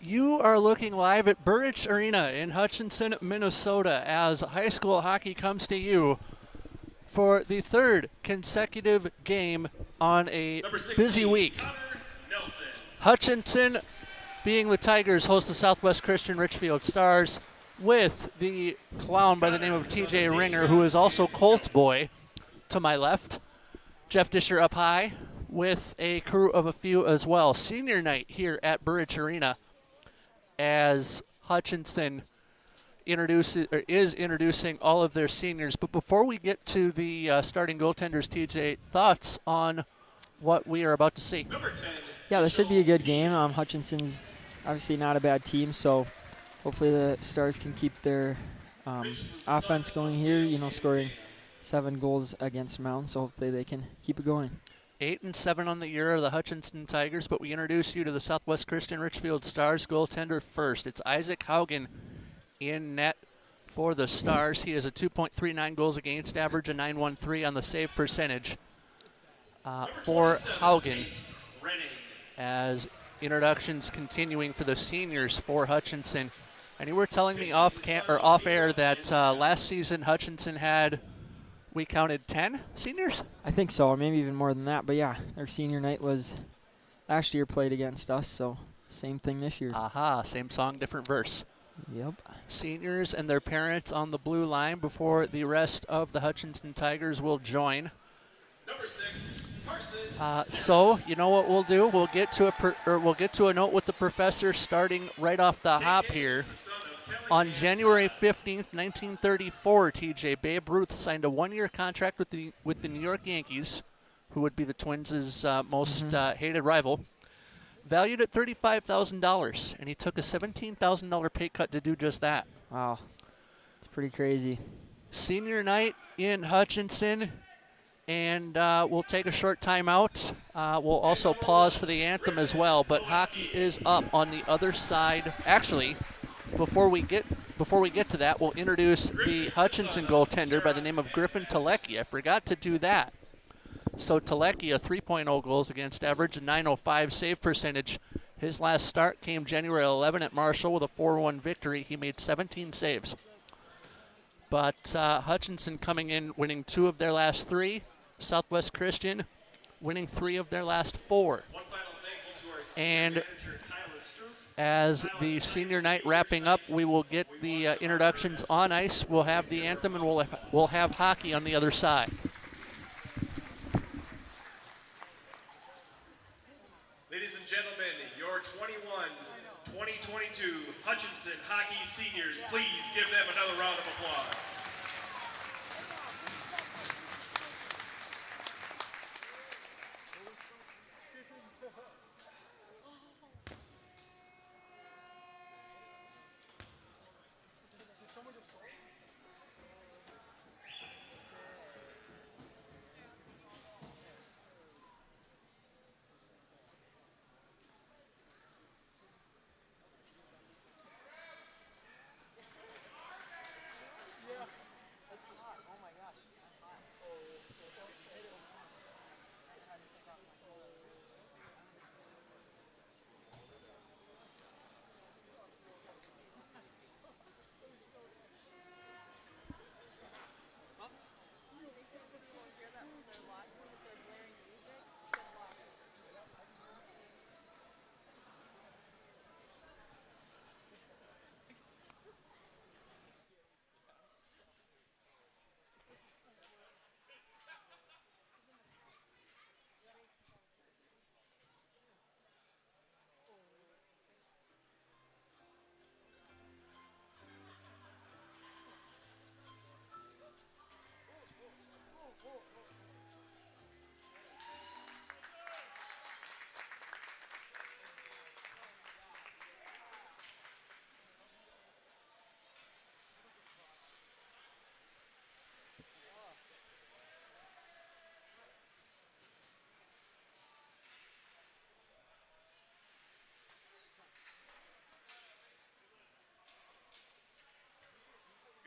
You are looking live at Burrich Arena in Hutchinson, Minnesota, as high school hockey comes to you for the third consecutive game on a busy week. Hutchinson, being the Tigers, host the Southwest Christian Richfield Stars with the clown by the name of TJ Ringer, who is also Colts boy to my left. Jeff Disher up high with a crew of a few as well. Senior night here at Burrich Arena as Hutchinson is introducing all of their seniors. But before we get to the starting goaltenders, TJ, thoughts on what we are about to see? Yeah, this should be a good game. Hutchinson's obviously not a bad team, so hopefully the Stars can keep their offense going here, scoring 7 goals against Mountain, so hopefully they can keep it going. 8-7 on the year are the Hutchinson Tigers, but we introduce you to the Southwest Christian Richfield Stars goaltender first. It's Isaac Haugen in net for the Stars. He has a 2.39 goals against average, a 9.13 on the save percentage for Haugen, as introductions continuing for the seniors for Hutchinson. And you were telling me off air that last season Hutchinson had, we counted 10 seniors? I think so, or maybe even more than that. But yeah, their senior night was last year played against us, so same thing this year. Aha, same song, different verse. Yep. Seniors and their parents on the blue line before the rest of the Hutchinson Tigers will join. Number 6, Carson. So you know what we'll do? We'll get to a note with the professor starting right off the hop here. On January 15th, 1934, TJ, Babe Ruth signed a 1-year contract with the New York Yankees, who would be the Twins' most hated rival, valued at $35,000, and he took a $17,000 pay cut to do just that. Wow, it's pretty crazy. Senior night in Hutchinson, and we'll take a short timeout. We'll also pause for the anthem as well, but hockey is up on the other side. Actually, Before we get to that, we'll introduce the Hutchinson goaltender by the name of Griffin Telecki. I forgot to do that. So Telecki, a 3.0 goals against average, a 9.05 save percentage. His last start came January 11 at Marshall with a 4-1 victory. He made 17 saves. But Hutchinson coming in, winning 2 of their last 3. Southwest Christian winning 3 of their last 4. One final thank you to our senior And manager, Kyla Stroop. as the senior night wrapping up, we will get the introductions on ice. We'll have the anthem, and we'll have hockey on the other side. Ladies and gentlemen, your 2022 Hutchinson Hockey Seniors, please give them another round of applause.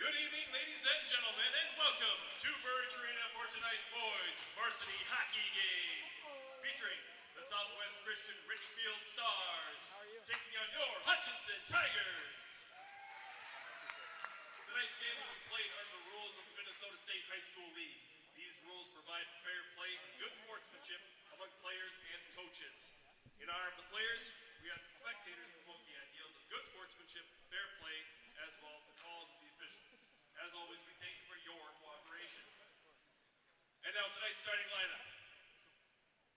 Good evening, ladies and gentlemen, and welcome to Burrich Arena for tonight's boys varsity hockey game, featuring the Southwest Christian Richfield Stars, taking on your Hutchinson game will be played under the rules of the Minnesota State High School League. These rules provide for fair play and good sportsmanship among players and coaches. In honor of the players, we ask the spectators to promote the ideals of good sportsmanship, fair play, as well as the calls of the officials. As always, we thank you for your cooperation. And now tonight's starting lineup.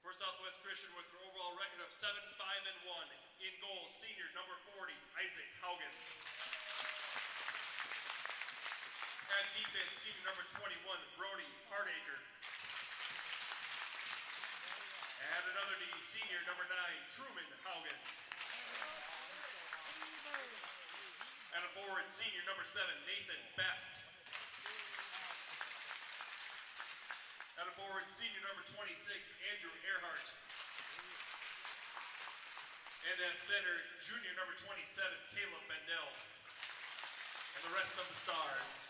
For Southwest Christian with an overall record of 7-5-1. In goal, senior number 40, Isaac Haugen. At defense, senior number 21, Brody Hardacre. And another D, senior number 9, Truman Haugen. And a forward, senior number 7, Nathan Best. And a forward, senior number 26, Andrew Earhart. And at center, junior number 27, Caleb Bendel. And the rest of the stars.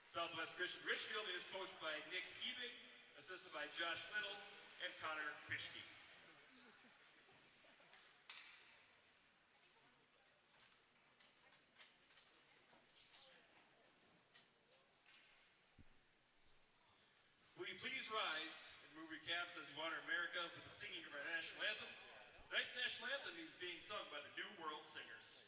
Southwest Christian Richfield is coached by Nick Ebig, assisted by Josh Little and Connor Pitchke. Will you please rise and move your caps as you honor America with the singing of our national anthem? Tonight's national anthem is being sung by the New World Singers.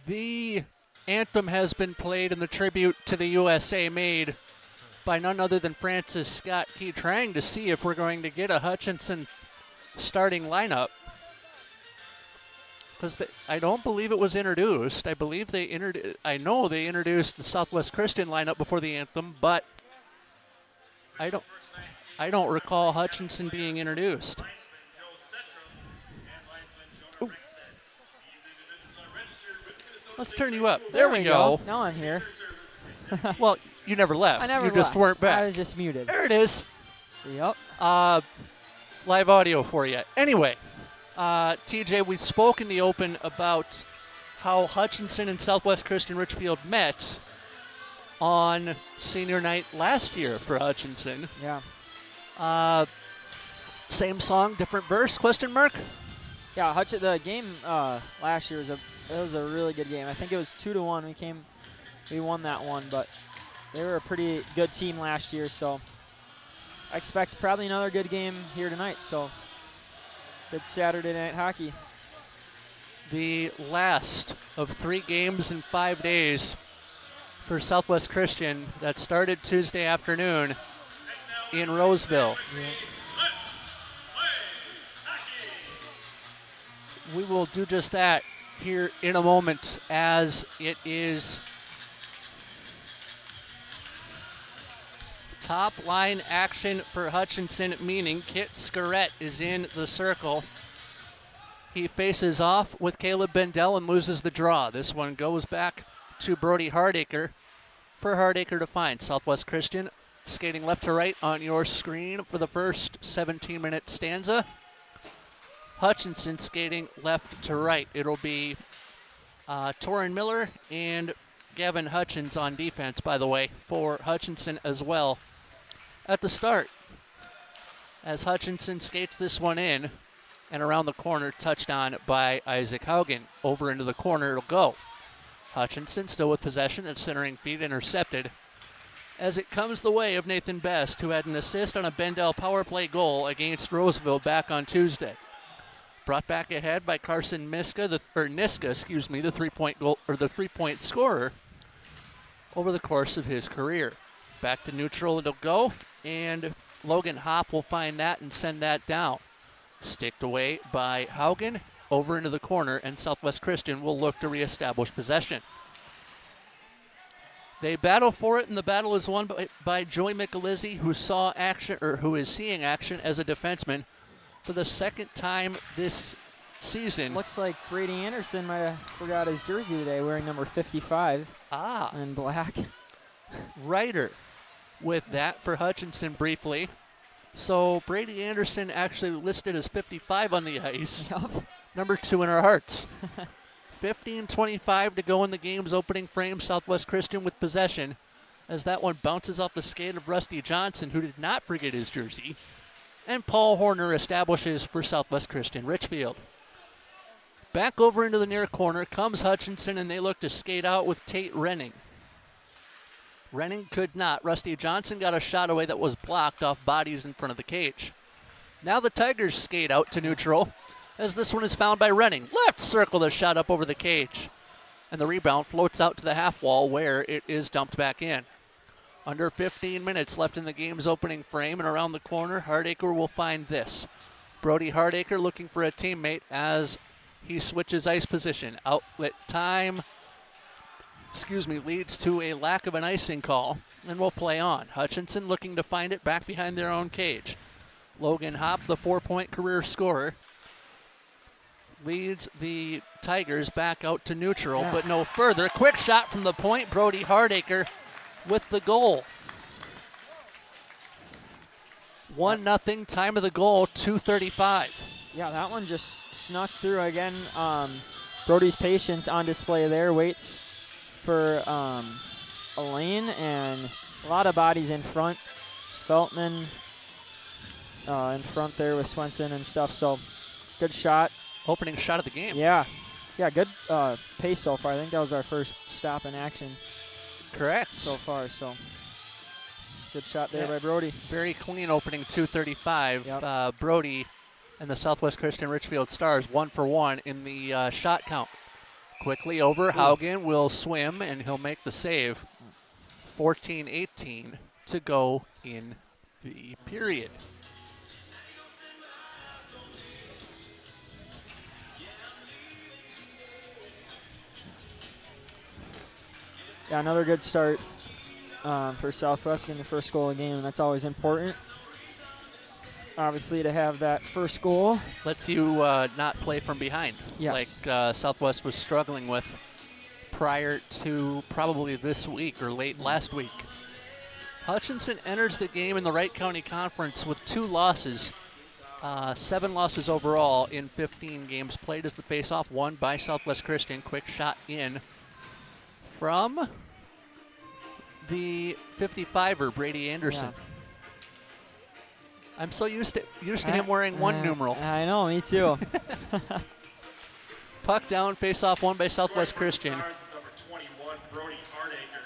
The anthem has been played in the tribute to the USA made by none other than Francis Scott Key, trying to see if we're going to get a Hutchinson starting lineup. Because I don't believe it was introduced. I believe I know they introduced the Southwest Christian lineup before the anthem, but I don't recall Hutchinson being introduced. Ooh. Let's turn you up. There we go. Now I'm here. Well, you never left. I never You just left. weren't back. I was just muted. There it is. Yep. Live audio for you. Anyway, TJ, we spoke in the open about how Hutchinson and Southwest Christian Richfield met on senior night last year for Hutchinson. Yeah. Same song, different verse, question mark? Yeah, the game last year was a really good game. I think it was 2-1. We won that one, but they were a pretty good team last year, so I expect probably another good game here tonight. So good Saturday night hockey. The last of 3 games in 5 days for Southwest Christian that started Tuesday afternoon in Roseville. Yeah. We will do just that here in a moment, as it is top line action for Hutchinson, meaning Kit Scarrett is in the circle. He faces off with Caleb Bendel and loses the draw. This one goes back to Brody Hardacre for Hardacre to find. Southwest Christian skating left to right on your screen for the first 17-minute stanza. Hutchinson skating left to right. It'll be Torin Miller and Gavin Hutchins on defense, by the way, for Hutchinson as well at the start. As Hutchinson skates this one in and around the corner, touched on by Isaac Haugen. Over into the corner it'll go. Hutchinson still with possession at centering feet, intercepted as it comes the way of Nathan Best, who had an assist on a Bendel power play goal against Roseville back on Tuesday. Brought back ahead by Carson Niska, the 3-point goal or the 3-point scorer over the course of his career. Back to neutral it'll go, and Logan Hopp will find that and send that down. Sticked away by Haugen over into the corner, and Southwest Christian will look to reestablish possession. They battle for it, and the battle is won by Joey Michelizzi, who is seeing action as a defenseman for the second time this season. Looks like Brady Anderson might have forgot his jersey today, wearing number 55 in black. Ryder with that for Hutchinson briefly. So Brady Anderson actually listed as 55 on the ice. Yep. Number 2 in our hearts. 15:25 to go in the game's opening frame. Southwest Christian with possession as that one bounces off the skate of Rusty Johnson, who did not forget his jersey. And Paul Horner establishes for Southwest Christian Richfield. Back over into the near corner comes Hutchinson, and they look to skate out with Tate Renning. Renning could not. Rusty Johnson got a shot away that was blocked off bodies in front of the cage. Now the Tigers skate out to neutral as this one is found by Renning. Left circle the shot up over the cage. And the rebound floats out to the half wall where it is dumped back in. Under 15 minutes left in the game's opening frame, and around the corner, Hardacre will find this. Brody Hardacre looking for a teammate as he switches ice position. Outlet time leads to a lack of an icing call, and will play on. Hutchinson looking to find it back behind their own cage. Logan Hopp, the 4-point career scorer, leads the Tigers back out to neutral, but no further. Quick shot from the point. Brody Hardacre with the goal. 1-0, time of the goal, 2:35. Yeah, that one just snuck through again. Brody's patience on display there. Waits for a lane, and a lot of bodies in front. Feltman in front there with Swenson and stuff, so good shot. Opening shot of the game. Yeah, good pace so far. I think that was our first stop in action. Correct. So far, so good shot there by Brody. Very clean opening, 2:35. Yep. Brody and the Southwest Christian Richfield Stars 1 for 1 in the shot count. Quickly over, Haugen will swim, and he'll make the save. 14:18 to go in the period. Yeah, another good start for Southwest getting the first goal of the game, and that's always important. Obviously, to have that first goal. Lets you not play from behind, yes, like Southwest was struggling with prior to probably this week or late last week. Hutchinson enters the game in the Wright County Conference with 2 losses, 7 losses overall in 15 games played as the faceoff won by Southwest Christian. Quick shot in from the 55er, Brady Anderson. Yeah. I'm so used to him wearing 1 numeral. I know, me too. Puck down, face-off won by Southwest Christian. Stars, number 21, Brody Hardacre,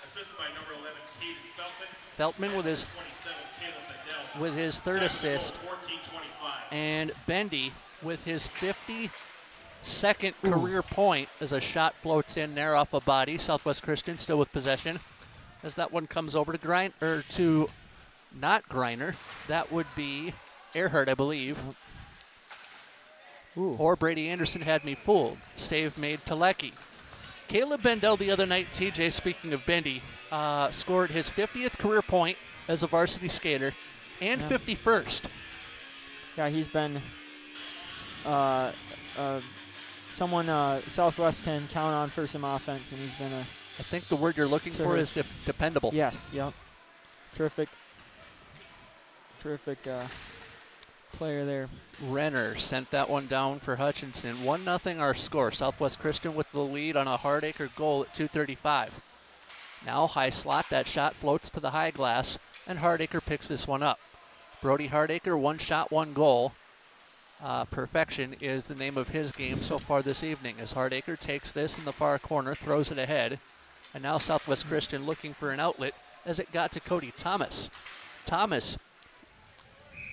assisted by number 11, Caden Feltman. Feltman with his 27, Caleb Bendel. with his third assist, 14-25. and Bendy with his 52nd career point as a shot floats in there off a body. Southwest Christian still with possession as that one comes over to not Greiner. That would be Earhart, I believe. Or Brady Anderson had me fooled. Save made to Lecky. Caleb Bendel the other night, TJ, speaking of Bendy, scored his 50th career point as a varsity skater and 51st. Yeah, he's been someone Southwest can count on for some offense, and he's been a... I think the word you're looking for is dependable. Yes, yep. Terrific player there. Renner sent that one down for Hutchinson. 1-0 our score. Southwest Christian with the lead on a Hardacre goal at 2:35. Now high slot, that shot floats to the high glass, and Hardacre picks this one up. Brody Hardacre, 1 shot, 1 goal. Perfection is the name of his game so far this evening, as Hardacre takes this in the far corner, throws it ahead, and now Southwest Christian looking for an outlet as it got to Cody Thomas. Thomas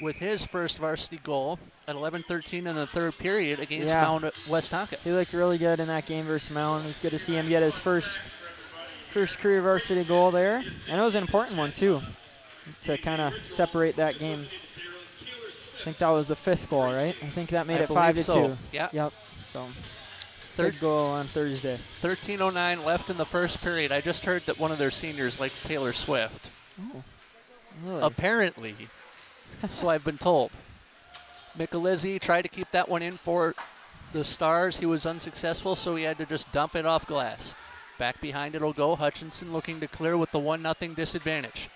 with his first varsity goal at 11:13 in the third period against Mount Westonka. He looked really good in that game versus Mount. It was good to see him get his first career varsity goal there, and it was an important one too, to kind of separate that game. I think that was the 5th goal, right? I think that made it 5-2. Yeah. Yep. So, third goal on Thursday. 13:09 left in the first period. I just heard that one of their seniors likes Taylor Swift. Oh, really? Apparently. So I've been told. Michelizzi tried to keep that one in for the Stars. He was unsuccessful, so he had to just dump it off glass. Back behind it'll go. Hutchinson looking to clear with the 1-0 disadvantage.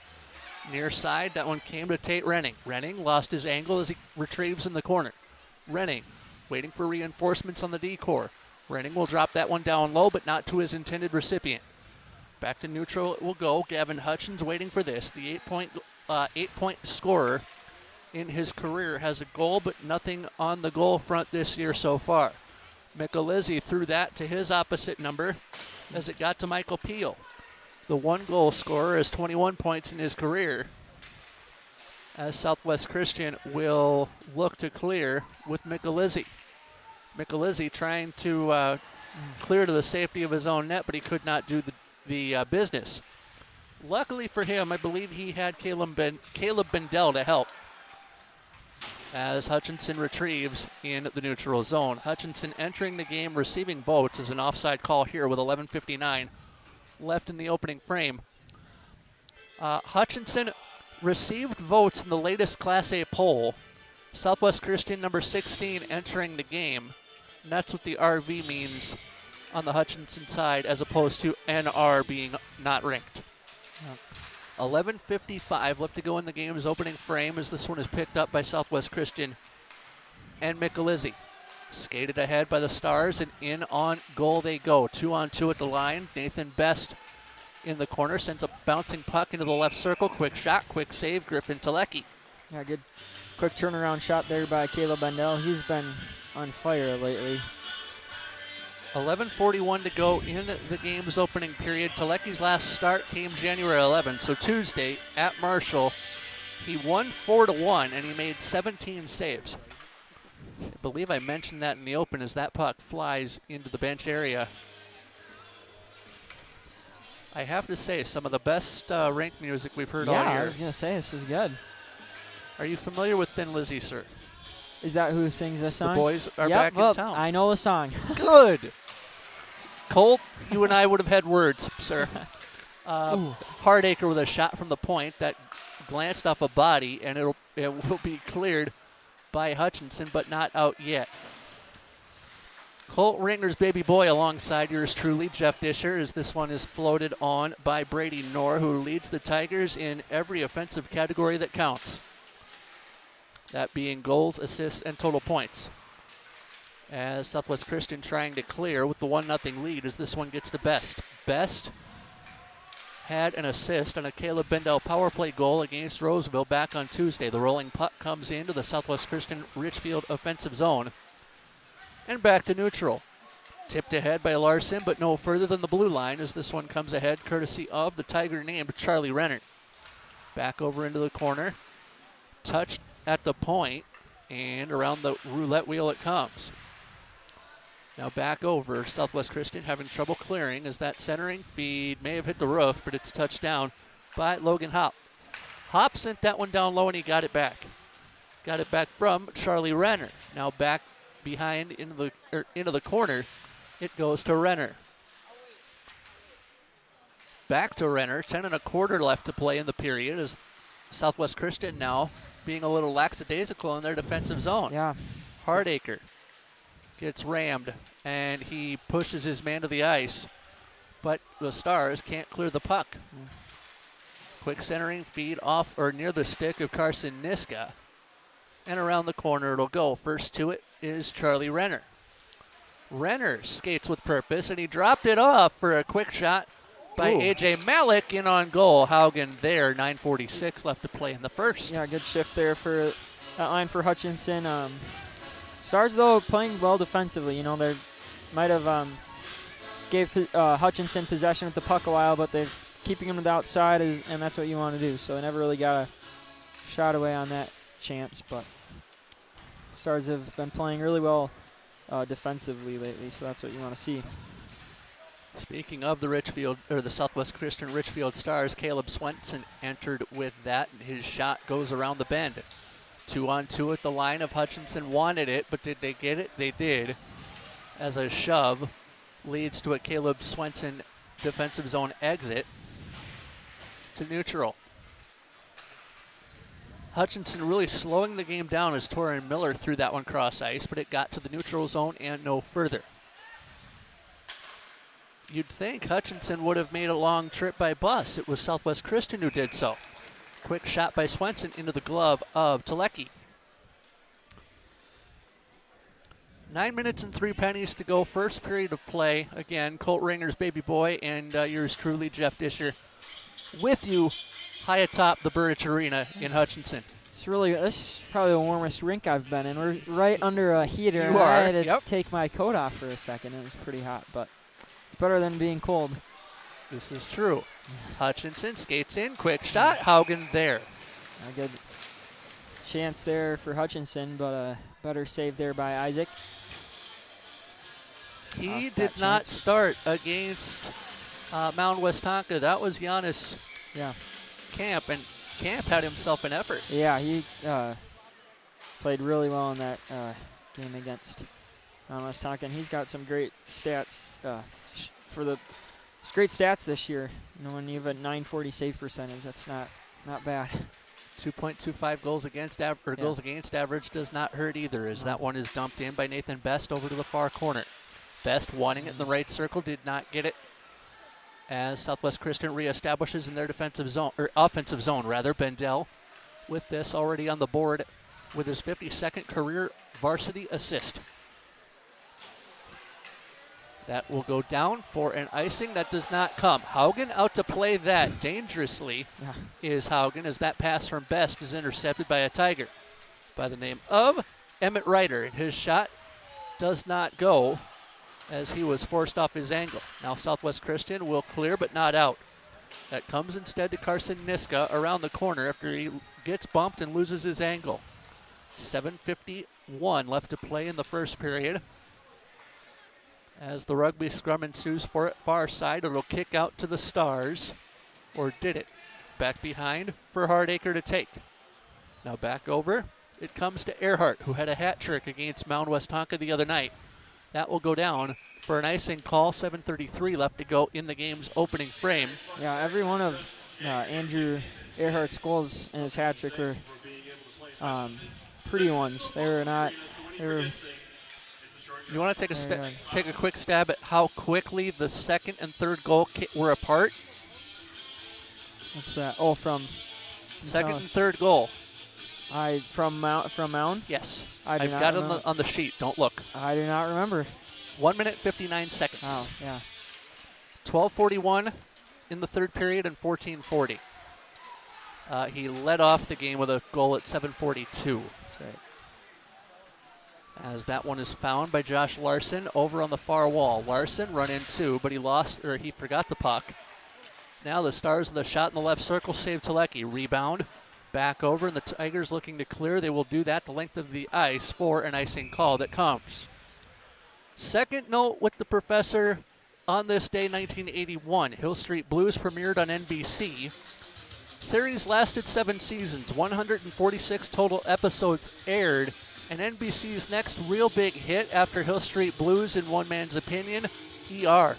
Near side, that one came to Tate Renning. Renning lost his angle as he retrieves in the corner. Renning waiting for reinforcements on the D-core. Renning will drop that one down low, but not to his intended recipient. Back to neutral it will go. Gavin Hutchins waiting for this. The 8-point scorer in his career has a goal, but nothing on the goal front this year so far. Michelizzi threw that to his opposite number as it got to Michael Peel. The 1-goal scorer has 21 points in his career, as Southwest Christian will look to clear with Michelizzi. Michelizzi trying to clear to the safety of his own net, but he could not do the business. Luckily for him, I believe he had Caleb Bendel to help, as Hutchinson retrieves in the neutral zone. Hutchinson entering the game, receiving votes as an offside call here with 11:59 left in the opening frame. Hutchinson received votes in the latest Class A poll. Southwest Christian number 16 entering the game. And that's what the RV means on the Hutchinson side, as opposed to NR being not ranked. 11:55 left to go in the game's opening frame, as this one is picked up by Southwest Christian and Michelizzi. Skated ahead by the Stars, and in on goal they go. 2-on-2 at the line. Nathan Best in the corner sends a bouncing puck into the left circle. Quick shot, quick save, Griffin Telecki. Yeah, good quick turnaround shot there by Caleb Bendel. He's been on fire lately. 11:41 to go in the game's opening period. Telecki's last start came January 11th, so Tuesday at Marshall. He won 4-1, and he made 17 saves. I believe I mentioned that in the open, as that puck flies into the bench area. I have to say, some of the best rink music we've heard all year. Yeah, I was going to say, this is good. Are you familiar with Thin Lizzy, sir? Is that who sings this song? The boys are back in town. I know the song. Good. Colt, you and I would have had words, sir. Hardacre with a shot from the point that glanced off a body, and it will be cleared by Hutchinson, but not out yet. Colt Ringer's baby boy alongside yours truly, Jeff Disher, as this one is floated on by Brady Knorr, who leads the Tigers in every offensive category that counts. That being goals, assists, and total points. As Southwest Christian trying to clear with the 1-0 lead, as this one gets to Best. Best had an assist on a Caleb Bendel power play goal against Roseville back on Tuesday. The rolling puck comes into the Southwest Christian Richfield offensive zone. And back to neutral. Tipped ahead by Larson, but no further than the blue line, as this one comes ahead courtesy of the Tiger named Charlie Renner. Back over into the corner. Touched at the point, and around the roulette wheel it comes. Now back over, Southwest Christian having trouble clearing, as that centering feed may have hit the roof, but it's touched down by Logan Hop. Hop sent that one down low, and he got it back. Got it back from Charlie Renner. Now back behind into the corner, it goes to Renner. back to Renner. 10 1/4 left to play in the period as Southwest Christian now being a little lackadaisical in their defensive zone. Yeah. Hardacre gets rammed, and he pushes his man to the ice, but the Stars can't clear the puck. Quick centering feed off or near the stick of Carson Niska, and around the corner it'll go. First to it is Charlie Renner. Renner skates with purpose, and he dropped it off for a quick shot by A.J. Malik in on goal. Haugen there, 9:46 left to play in the first. Yeah, good shift there for that line for Hutchinson. Stars, though, playing well defensively. You know, they might have gave Hutchinson possession with the puck a while, but they're keeping him to the outside, and that's what you want to do. So they never really got a shot away on that chance, but Stars have been playing really well defensively lately, so that's what you want to see. Speaking of the Richfield, or the Southwest Christian Richfield Stars, Caleb Swenson entered with that, and his shot goes around the bend. 2-on-2 at the line of Hutchinson wanted it, but did they get it? They did, as a shove leads to a Caleb Swenson defensive zone exit to neutral. Hutchinson really slowing the game down as Torrin Miller threw that one cross ice, but it got to the neutral zone and no further. You'd think Hutchinson would have made a long trip by bus. It was Southwest Christian who did so. Quick shot by Swenson into the glove of Telecki. 9 minutes and 3 pennies to go. First period of play. Again, Colt Ringer's baby boy and yours truly, Jeff Disher, with you high atop the Burridge Arena in Hutchinson. This is probably the warmest rink I've been in. We're right under a heater. You are, I had to yep. take my coat off for a second. It was pretty hot, but it's better than being cold. This is true. Hutchinson skates in, quick shot, Haugen there. A good chance there for Hutchinson, but a better save there by Isaac. He did not start against Mount Westonka. That was Giannis Camp, and Camp had himself an effort. Yeah, he played really well in that game against Mount Westonka, and he's got some great stats great stats this year. You know, when you have a 940 save percentage, that's not bad. 2.25 goals against average does not hurt either, as that one is dumped in by Nathan Best over to the far corner. Best wanting it in the right circle, did not get it. As Southwest Christian reestablishes in their offensive zone. Bendel with this already on the board with his 52nd career varsity assist. That will go down for an icing that does not come. Haugen out to play that dangerously is Haugen, as that pass from Best is intercepted by a Tiger by the name of Emmett Ryder. His shot does not go as he was forced off his angle. Now Southwest Christian will clear but not out. That comes instead to Carson Niska around the corner after he gets bumped and loses his angle. 7:51 left to play in the first period. As the rugby scrum ensues for it, far side, it'll kick out to the Stars. Or did it? Back behind for Hardacre to take. Now back over. It comes to Earhart, who had a hat trick against Mount Westonka the other night. That will go down for an icing call. 7:33 left to go in the game's opening frame. Yeah, every one of Andrew Earhart's goals in his hat trick were pretty ones. They were. You want to take a quick stab at how quickly the second and third goal were apart? What's that? Oh, from second and third goal. From Mound? Yes. I've got it on the sheet. Don't look. I do not remember. 1 minute, 59 seconds. Oh, yeah. 12:41 in the third period and 14:40. He led off the game with a goal at 7:42. That's right. As that one is found by Josh Larson over on the far wall. Larson run in two, but he forgot the puck. Now the Stars with a shot in the left circle, save Telecki. Rebound, back over, and the Tigers looking to clear. They will do that the length of the ice for an icing call that comes. Second note with the professor on this day, 1981. Hill Street Blues premiered on NBC. Series lasted 7 seasons, 146 total episodes aired. And NBC's next real big hit after Hill Street Blues, in one man's opinion, ER.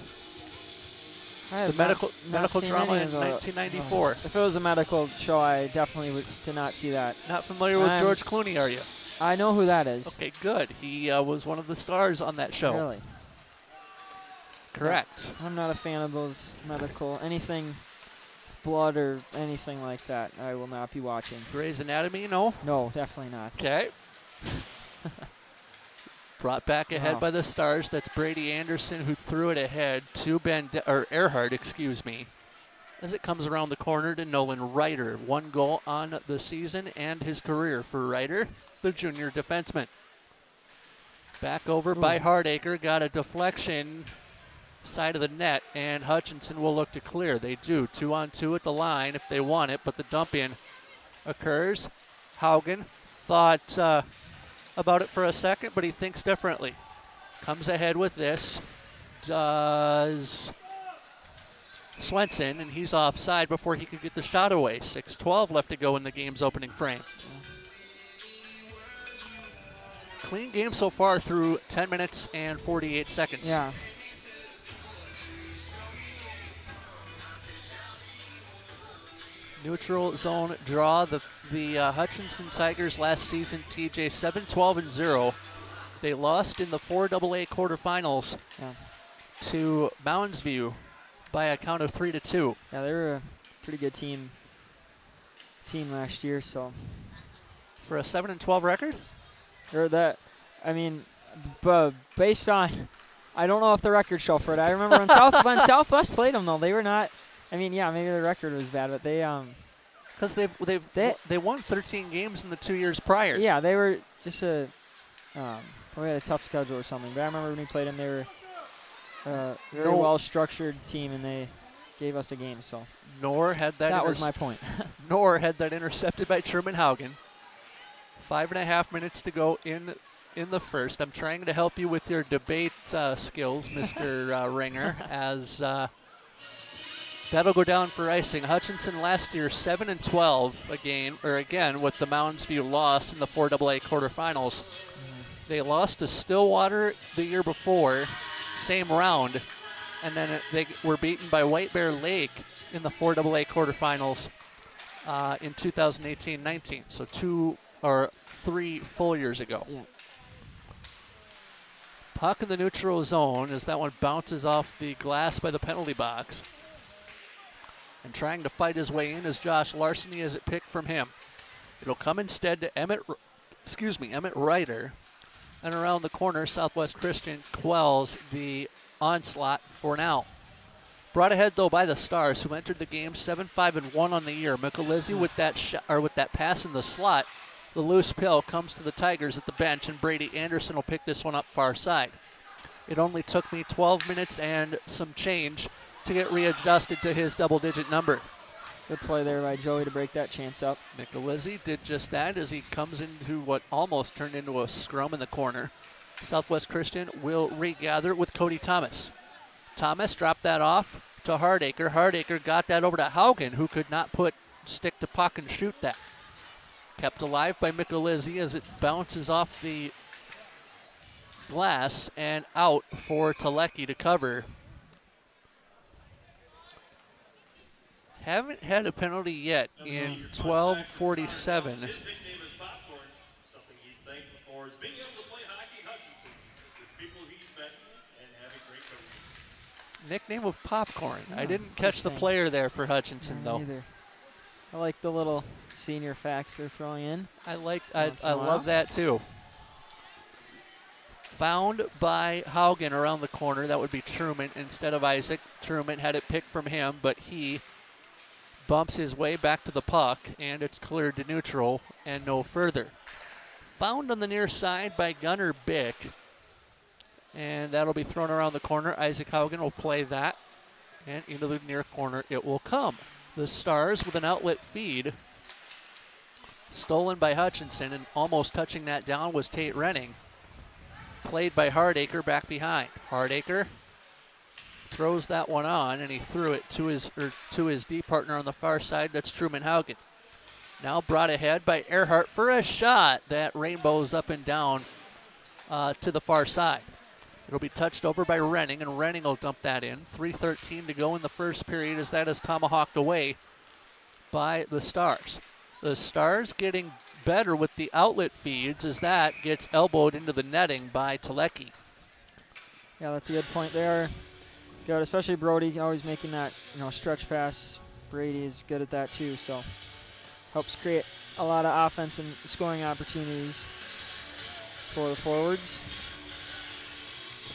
I have The medical not seen drama any in of the- 1994. If it was a medical show, I definitely did not see that. Not familiar with I'm- George Clooney, are you? I know who that is. Okay, good. He was one of the stars on that show. Really? Correct. I'm not a fan of those anything blood or anything like that. I will not be watching. Grey's Anatomy, no? No, definitely not. Okay. Brought back ahead Wow. by the Stars. That's Brady Anderson who threw it ahead to Earhart, excuse me. As it comes around the corner to Nolan Ryder. 1 goal on the season and his career for Ryder, the junior defenseman. Back over by Hardacre. Got a deflection side of the net, and Hutchinson will look to clear. They do. 2-on-2 at the line if they want it, but the dump in occurs. Haugen thought about it for a second, but he thinks differently. Comes ahead with this. Does Swenson, and he's offside before he could get the shot away. 6:12 left to go in the game's opening frame. Clean game so far through 10 minutes and 48 seconds. Yeah. Neutral zone draw. The Hutchinson Tigers last season, TJ, 7-12-0. They lost in the 4AA quarterfinals to Mounds View by a count of 3-2. Yeah, they were a pretty good team last year, so. For a 7-12 record? Or that, I mean, based on, I don't know if the record show for it. I remember when Southwest played them, though, they were not. I mean, yeah, maybe the record was bad, but they because they won 13 games in the 2 years prior. Yeah, they were just probably had a tough schedule or something. But I remember when we played them, they were a very well-structured team, and they gave us a game. So Nor had that. That was my point. Nor had that intercepted by Truman Haugen. 5.5 minutes to go in the first. I'm trying to help you with your debate skills, Mr. Ringer, as that'll go down for icing. Hutchinson last year 7-12 again with the Mounds View loss in the 4AA quarterfinals. They lost to Stillwater the year before, same round, and then they were beaten by White Bear Lake in the 4AA quarterfinals in 2018-19. So 2 or 3 full years ago. Yeah. Puck in the neutral zone as that one bounces off the glass by the penalty box. And trying to fight his way in is Josh Larson as it picked from him. It'll come instead to Emmett Ryder. And around the corner, Southwest Christian quells the onslaught for now. Brought ahead though by the Stars, who entered the game 7-5-1 on the year. Michelizzi with that pass in the slot. The loose pill comes to the Tigers at the bench, and Brady Anderson will pick this one up far side. It only took me 12 minutes and some change to get readjusted to his double-digit number. Good play there by Joey to break that chance up. Michelizzi did just that as he comes into what almost turned into a scrum in the corner. Southwest Christian will regather with Cody Thomas. Thomas dropped that off to Hardacre. Hardacre got that over to Haugen, who could not stick to puck and shoot that. Kept alive by Michelizzi as it bounces off the glass and out for Talecki to cover. Haven't had a penalty yet in 12:47. His nickname is Popcorn, something he's thankful for is being able to play hockey at Hutchinson with people he's met and having great coaches. Nickname of Popcorn. Oh, I didn't catch the player there for Hutchinson, though. Either. I like the little senior facts they're throwing in. I Once in a while. love that, too. Found by Haugen around the corner. That would be Truman instead of Isaac. Truman had it picked from him, but he bumps his way back to the puck, and it's cleared to neutral and no further. Found on the near side by Gunnar Bick, and that'll be thrown around the corner. Isaac Haugen will play that, and into the near corner it will come. The Stars with an outlet feed. Stolen by Hutchinson, and almost touching that down was Tate Renning. Played by Hardacre back behind. Hardacre throws that one on, and he threw it to his D partner on the far side. That's Truman Haugen. Now brought ahead by Earhart for a shot that rainbows up and down to the far side. It'll be touched over by Renning, and Renning will dump that in. 3:13 to go in the first period as that is tomahawked away by the Stars. The Stars getting better with the outlet feeds as that gets elbowed into the netting by Telecki. Yeah, that's a good point there. Good, especially Brody always making that stretch pass. Brady is good at that too, so helps create a lot of offense and scoring opportunities for the forwards.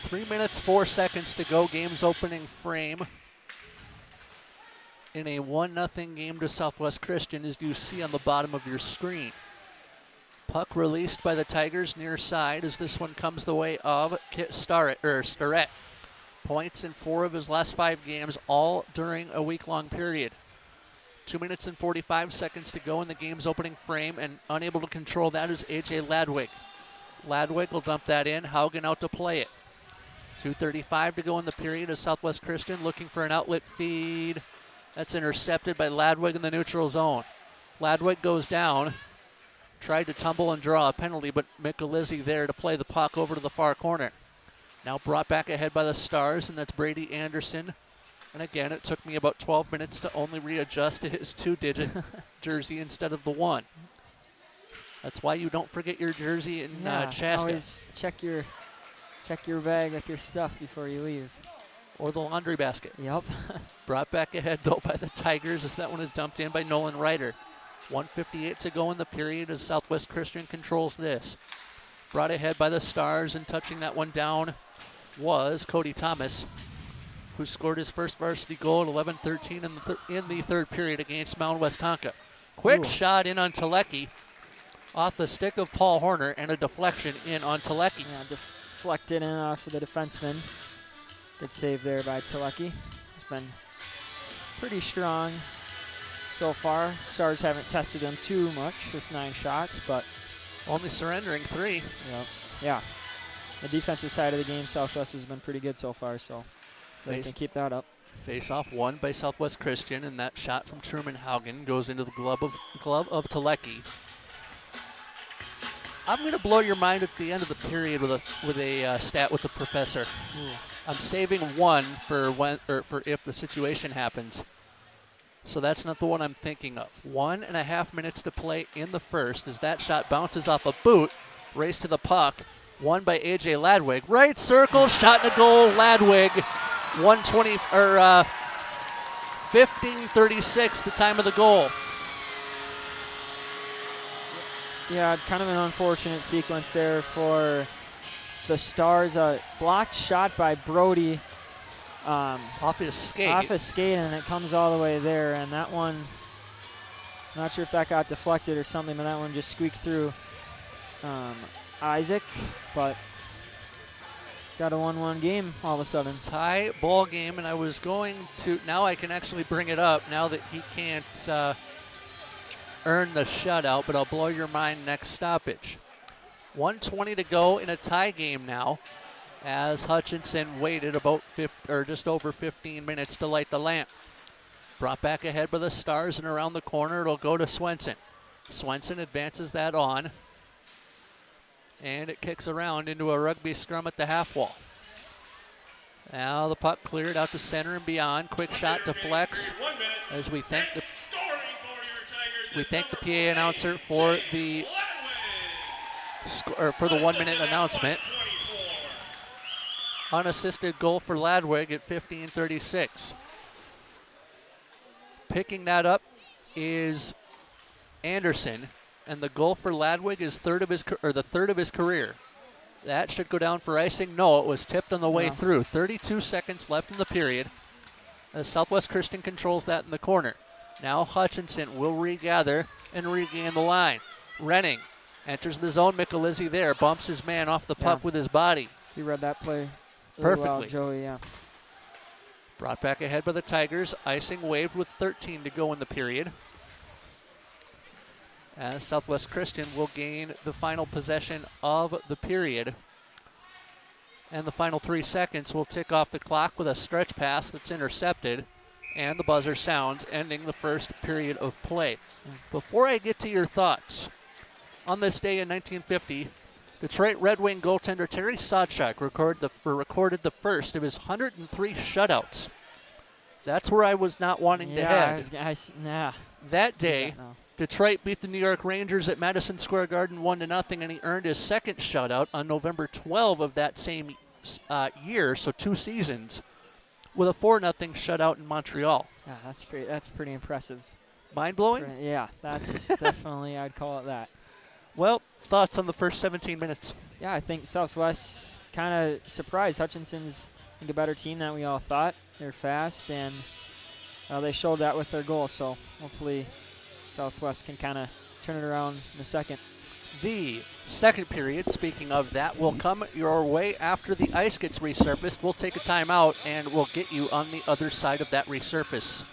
3 minutes, 4 seconds to go. Game's opening frame in a 1-0 game to Southwest Christian, as you see on the bottom of your screen. Puck released by the Tigers near side as this one comes the way of Starrett. Points in 4 of his last 5 games, all during a week-long period. 2 minutes and 45 seconds to go in the game's opening frame, and unable to control that is A.J. Ladwig. Ladwig will dump that in. Haugen out to play it. 2:35 to go in the period as Southwest Christian looking for an outlet feed. That's intercepted by Ladwig in the neutral zone. Ladwig goes down. Tried to tumble and draw a penalty, but Michelizzi there to play the puck over to the far corner. Now brought back ahead by the Stars, and that's Brady Anderson. And again, it took me about 12 minutes to only readjust to his 2-digit jersey instead of the 1. That's why you don't forget your jersey in Chaska. Always check your bag with your stuff before you leave. Or the laundry basket. Yep. Brought back ahead, though, by the Tigers as that one is dumped in by Nolan Ryder. 1:58 to go in the period as Southwest Christian controls this. Brought ahead by the Stars, and touching that one down was Cody Thomas, who scored his first varsity goal at 11:13 in the third period against Mount Westonka. Quick shot in on Telecki off the stick of Paul Horner, and a deflection in on Telecki. Yeah, deflected in for the defenseman. Good save there by Telecki. He's been pretty strong so far. Stars haven't tested him too much with 9 shots, but only surrendering 3. Yep. Yeah. The defensive side of the game, Southwest has been pretty good so far, so they can keep that up. Face-off won by Southwest Christian, and that shot from Truman Haugen goes into the glove of Telecki. I'm going to blow your mind at the end of the period with a stat with the professor. Ooh. I'm saving 1 for if the situation happens. So that's not the one I'm thinking of. 1.5 minutes to play in the first as that shot bounces off a boot. Race to the puck. Won by A.J. Ladwig. Right circle, shot in the goal. Ladwig, 15:36, the time of the goal. Yeah, kind of an unfortunate sequence there for the Stars. A blocked shot by Brody. Off his skate. And it comes all the way there. And that one, not sure if that got deflected or something, but that one just squeaked through Isaac. But got a 1-1 game all of a sudden. Tie ball game, and I was going to, now I can actually bring it up now that he can't earn the shutout, but I'll blow your mind next stoppage. 1:20 to go in a tie game now, as Hutchinson waited about just over 15 minutes to light the lamp. Brought back ahead by the Stars, and around the corner it'll go to Swenson. Swenson advances that on, and it kicks around into a rugby scrum at the half wall. Now the puck cleared out to center and beyond. Quick shot deflects as we thank the PA announcer for the 1-minute announcement. Unassisted goal for Ladwig at 15:36. Picking that up is Anderson, and the goal for Ladwig is the third of his career. That should go down for icing. No, it was tipped on the way through. 32 seconds left in the period as Southwest Christian controls that in the corner. Now Hutchinson will regather and regain the line. Renning enters the zone. Michelizzi there bumps his man off the puck with his body. He read that play perfectly. Well, Joey, yeah. Brought back ahead by the Tigers. Icing waived with 13 to go in the period, as Southwest Christian will gain the final possession of the period. And the final 3 seconds will tick off the clock with a stretch pass that's intercepted, and the buzzer sounds, ending the first period of play. Before I get to your thoughts, on this day in 1950, Detroit Red Wing goaltender Terry Sawchuk recorded the first of his 103 shutouts. That's where I was not wanting to head. That day, Detroit beat the New York Rangers at Madison Square Garden 1-0, and he earned his second shutout on November 12 of that same year, so 2 seasons, with a 4-0 shutout in Montreal. Yeah, that's great. That's pretty impressive. Mind-blowing? Yeah, that's definitely, I'd call it that. Well, thoughts on the first 17 minutes? Yeah, I think Southwest kind of surprised. Hutchinson's, I think, a better team than we all thought. They're fast, and they showed that with their goal. So hopefully Southwest can kind of turn it around in the second. The second period, speaking of that, will come your way after the ice gets resurfaced. We'll take a timeout, and we'll get you on the other side of that resurface.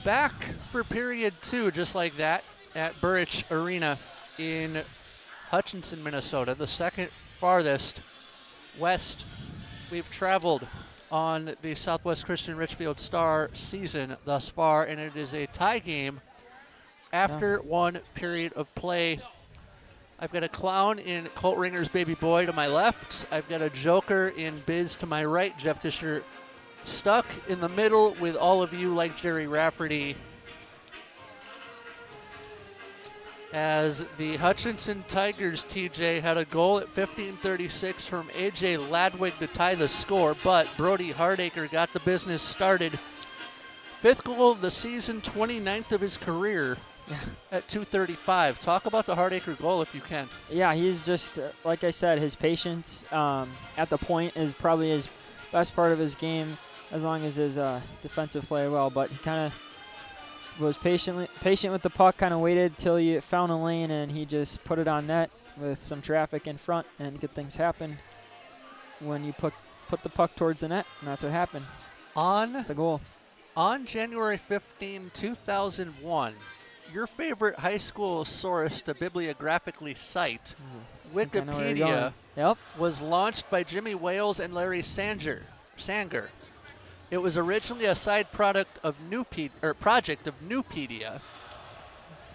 Back for period 2, just like that, at Burrich Arena in Hutchinson, Minnesota, the second farthest west we've traveled on the Southwest Christian Richfield Star season thus far, and it is a tie game after one period of play. I've got a clown in Colt Ringer's Baby Boy to my left. I've got a joker in Biz to my right. Jeff Tischer stuck in the middle with all of you like Jerry Rafferty, as the Hutchinson Tigers, TJ, had a goal at 15:36 from A.J. Ladwig to tie the score, but Brody Hardacre got the business started. 5th goal of the season, 29th of his career at 2:35. Talk about the Hardacre goal if you can. Yeah, he's just, like I said, his patience at the point is probably his best part of his game, as long as his defensive play well, but he kind of was patient with the puck, kind of waited till you found a lane, and he just put it on net with some traffic in front, and good things happen when you put the puck towards the net, and that's what happened. On the goal. On January 15, 2001, your favorite high school source to bibliographically cite, Wikipedia, was launched by Jimmy Wales and Larry Sanger. It was originally a side product of project of Newpedia,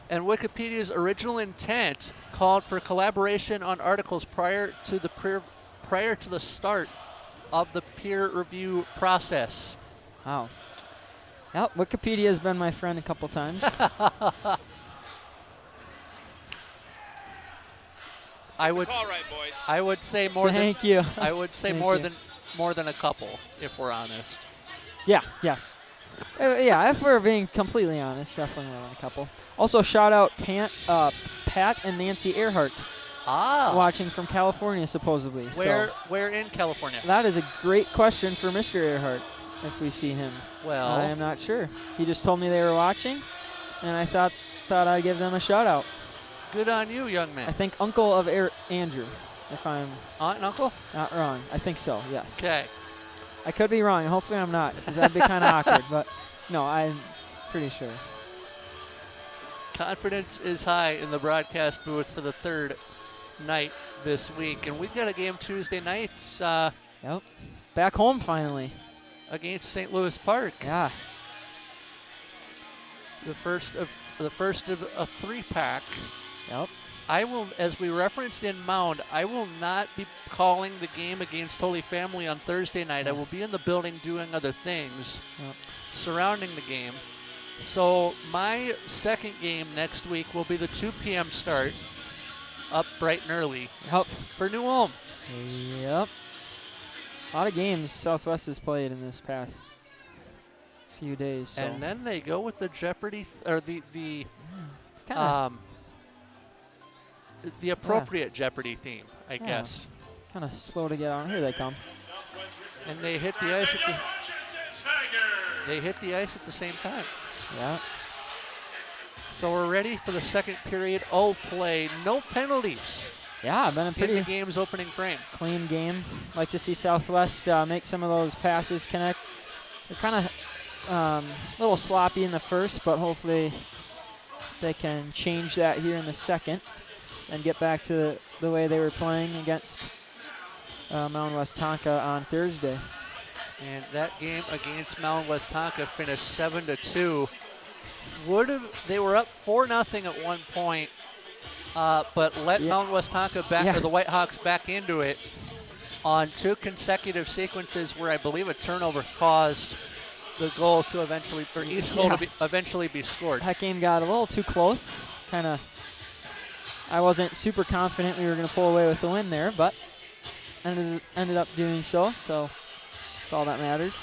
and Wikipedia's original intent called for collaboration on articles prior to the start of the peer review process. Wow. Yep, Wikipedia has been my friend a couple times. I would say more Thank than you. I would say Thank more you. than more than a couple, if we're honest. Yeah, yes. Yeah, if we're being completely honest, definitely more than a couple. Also, shout out Pat and Nancy Earhart. Watching from California, supposedly. Where in California? That is a great question for Mr. Earhart, if we see him. Well, I am not sure. He just told me they were watching, and I thought I'd give them a shout out. Good on you, young man. I think uncle of Andrew, if I'm aunt and uncle? Not wrong. I think so, yes. Okay. I could be wrong. Hopefully I'm not, because that'd be kind of awkward. But no, I'm pretty sure. Confidence is high in the broadcast booth for the third night this week. And we've got a game Tuesday night. Yep. Back home finally. Against St. Louis Park. Yeah. The first of a 3-pack. Yep. I will, as we referenced in Mound, I will not be calling the game against Holy Family on Thursday night. I will be in the building doing other things surrounding the game. So my second game next week will be the 2 p.m. start, up bright and early. Yep. For New Ulm. Yep. A lot of games Southwest has played in this past few days. So. And then they go with the Jeopardy, or the appropriate Jeopardy theme, I guess. Kind of slow to get on. Here they come. And they hit the ice at the same time. Yeah. So we're ready for the second period of play. No penalties. Yeah, been a pretty in the game's opening frame. Clean game. Like to see Southwest make some of those passes connect. They're kind of a little sloppy in the first, but hopefully they can change that here in the second and get back to the way they were playing against Mountain West Tonka on Thursday. And that game against Mountain West Tonka finished 7-2. They were up 4-0 at one point, but let Mountain West Tonka back, or the Whitehawks back into it on 2 consecutive sequences where I believe a turnover caused the goal to eventually, or each goal to eventually be scored. That game got a little too close. I wasn't super confident we were going to pull away with the win there, but ended up doing so. So that's all that matters.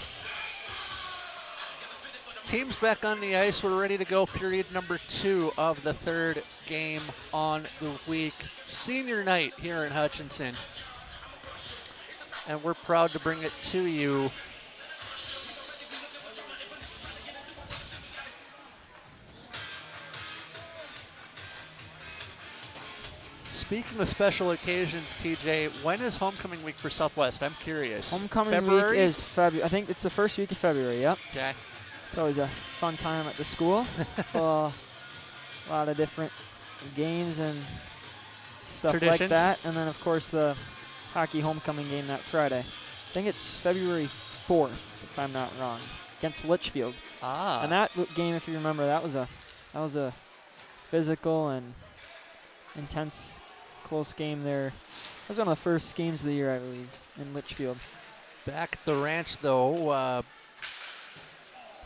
Teams back on the ice. We're ready to go. Period number 2 of the third game on the week. Senior night here in Hutchinson. And we're proud to bring it to you. Speaking of special occasions, TJ, when is homecoming week for Southwest? I'm curious. Homecoming week is February. I think it's the first week of February, yep. Okay. It's always a fun time at the school. A lot of different games and stuff Traditions. like that. And then, of course, the hockey homecoming game that Friday. I think it's February 4th, if I'm not wrong, against Litchfield. Ah. And that game, if you remember, that was a physical and intense, close game there. That was one of the first games of the year, I believe, in Litchfield. Back at the ranch, though,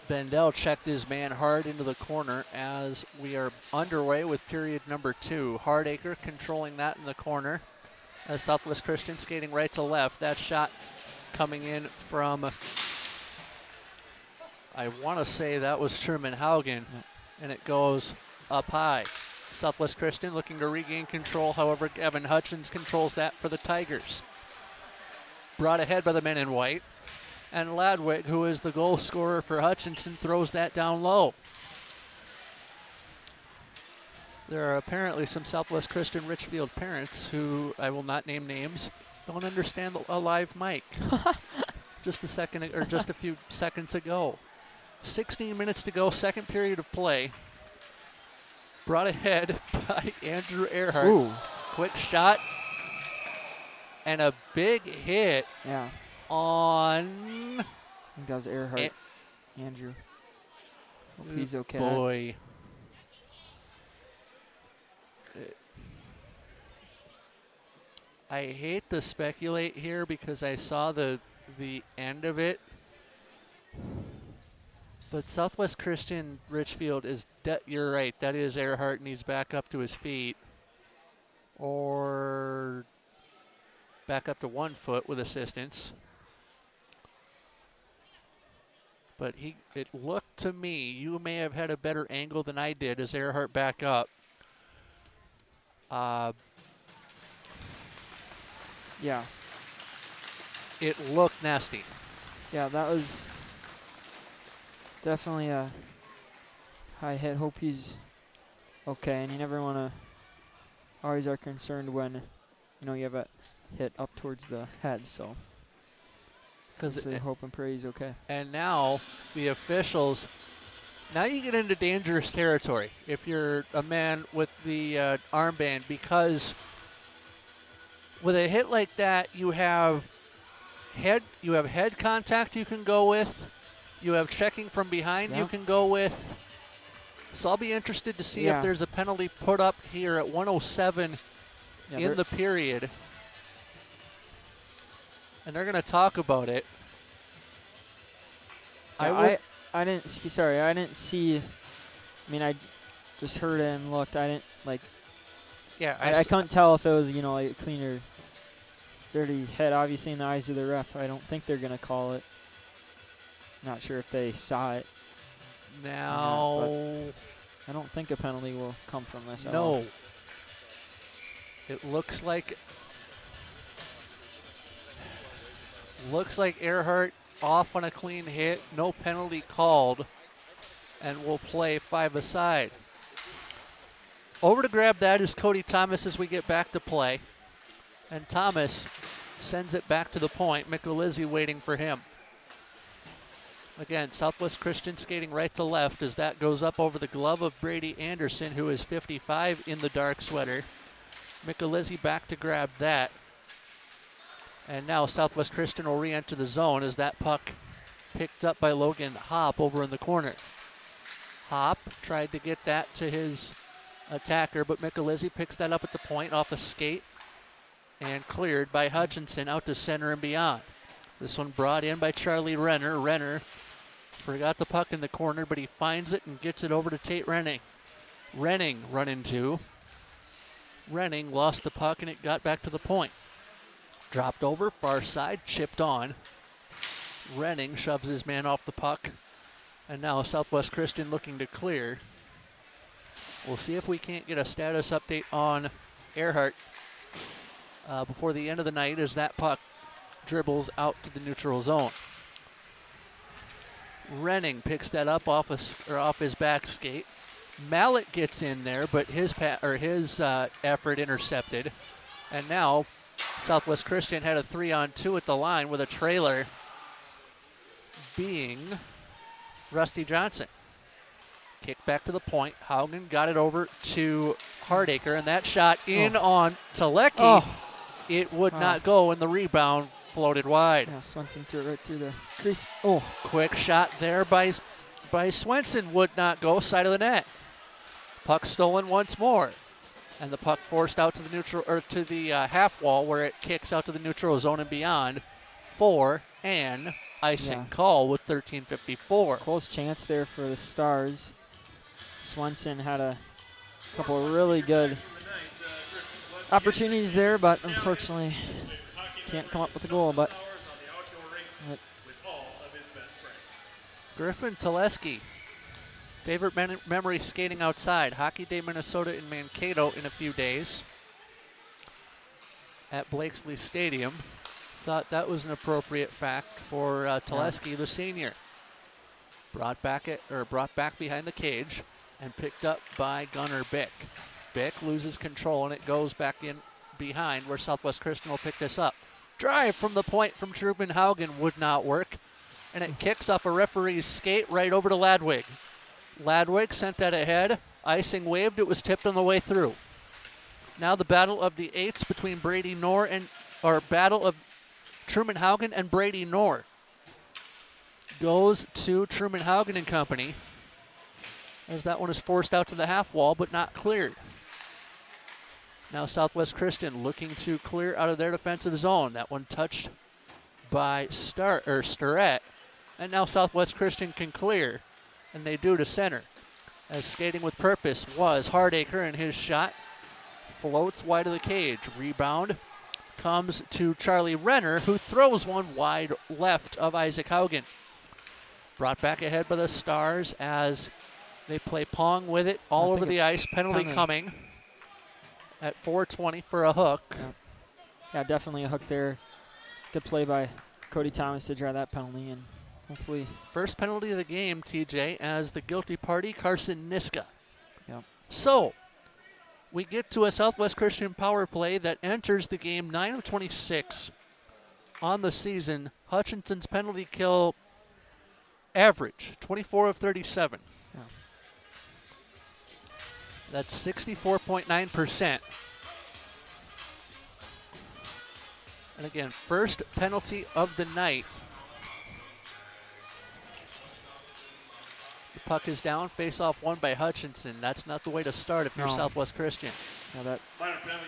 Bendel checked his man hard into the corner as we are underway with period number 2. Hardacre controlling that in the corner as Southwest Christian skating right to left. That shot coming in from, I want to say that was Truman Haugen, and it goes up high. Southwest Christian looking to regain control. However, Evan Hutchins controls that for the Tigers. Brought ahead by the men in white. And Ladwig, who is the goal scorer for Hutchinson, throws that down low. There are apparently some Southwest Christian Richfield parents who, I will not name names, don't understand a live mic. Just a few seconds ago. 16 minutes to go, second period of play. Brought ahead by Andrew Earhart. Ooh. Quick shot. And a big hit. Yeah. On. I think that was Earhart. Andrew. Hope he's okay. Boy. I hate to speculate here because I saw the end of it. But Southwest Christian Richfield is, you're right, that is Earhart, and he's back up to his feet. Or back up to 1 foot with assistance. But it looked to me, you may have had a better angle than I did as Earhart back up. Yeah. It looked nasty. Yeah, that was definitely a high hit. Hope he's okay. And you never want to, always are concerned when, you have a hit up towards the head. So, because I hope and pray he's okay. And now the officials, now you get into dangerous territory if you're a man with the armband, because with a hit like that, you have head contact you can go with. You have checking from behind you can go with. So I'll be interested to see if there's a penalty put up here at 1:07 in the period. And they're going to talk about it. Yeah, I didn't see. I mean, I just heard it and looked. I didn't like. Yeah, I couldn't tell if it was like a clean or dirty hit. Obviously, in the eyes of the ref, I don't think they're gonna call it. Not sure if they saw it. Now, I don't think a penalty will come from this. No. It looks like Earhart off on a clean hit. No penalty called, and we'll play 5-a-side. Over to grab that is Cody Thomas as we get back to play. And Thomas sends it back to the point. Michelizzi waiting for him. Again, Southwest Christian skating right to left as that goes up over the glove of Brady Anderson, who is 55 in the dark sweater. Michelizzi back to grab that. And now Southwest Christian will re-enter the zone as that puck picked up by Logan Hopp over in the corner. Hopp tried to get that to his attacker, but Michelizzi picks that up at the point off a skate and cleared by Hutchinson out to center and beyond. This one brought in by Charlie Renner. Renner forgot the puck in the corner, but he finds it and gets it over to Tate Renning. Renning run into. Renning lost the puck and it got back to the point. Dropped over, far side, chipped on. Renning shoves his man off the puck. And now Southwest Christian looking to clear. We'll see if we can't get a status update on Earhart before the end of the night as that puck dribbles out to the neutral zone. Renning picks that up off his back skate. Mallet gets in there, but his effort intercepted. And now Southwest Christian had a 3-on-2 at the line with a trailer being Rusty Johnson. Kick back to the point. Haugen got it over to Hardacre, and that shot in on Telecki. Oh. It would not go, and the rebound floated wide. Yeah, Swenson threw it right through the crease. Oh, quick shot there by Swenson, would not go, side of the net. Puck stolen once more, and the puck forced out to the neutral, or to the half wall, where it kicks out to the neutral zone and beyond for an icing call with 13:54. Close chance there for the Stars. Swenson had a couple of really good opportunities there, but unfortunately can't come up with a goal. But Griffin Teleski, favorite memory skating outside. Hockey Day Minnesota in Mankato in a few days at Blakesley Stadium. Thought that was an appropriate fact for Teleski, the senior. Brought back behind the cage and picked up by Gunnar Bick. Bick loses control, and it goes back in behind where Southwest Christian will pick this up. Drive from the point from Truman Haugen would not work, and it kicks off a referee's skate right over to Ladwig. Ladwig sent that ahead. Icing waved. It was tipped on the way through. Now the battle of the eights between Brady Knorr battle of Truman Haugen and Brady Knorr goes to Truman Haugen and company, as that one is forced out to the half wall but not cleared. Now Southwest Christian looking to clear out of their defensive zone. That one touched by Starrett, and now Southwest Christian can clear, and they do to center. As skating with purpose was Hardacre, and his shot floats wide of the cage. Rebound comes to Charlie Renner, who throws one wide left of Isaac Haugen. Brought back ahead by the Stars as they play pong with it all over the ice. Penalty coming at 4:20 for a hook. Yeah, definitely a hook there. Good play by Cody Thomas to draw that penalty, and hopefully first penalty of the game, TJ, as the guilty party, Carson Niska. Yep. So we get to a Southwest Christian power play that enters the game 9 of 26 on the season. Hutchinson's penalty kill average, 24 of 37. Yeah. That's 64.9%. And again, first penalty of the night. The puck is down, face-off won by Hutchinson. That's not the way to start if you're Southwest Christian. Yeah, that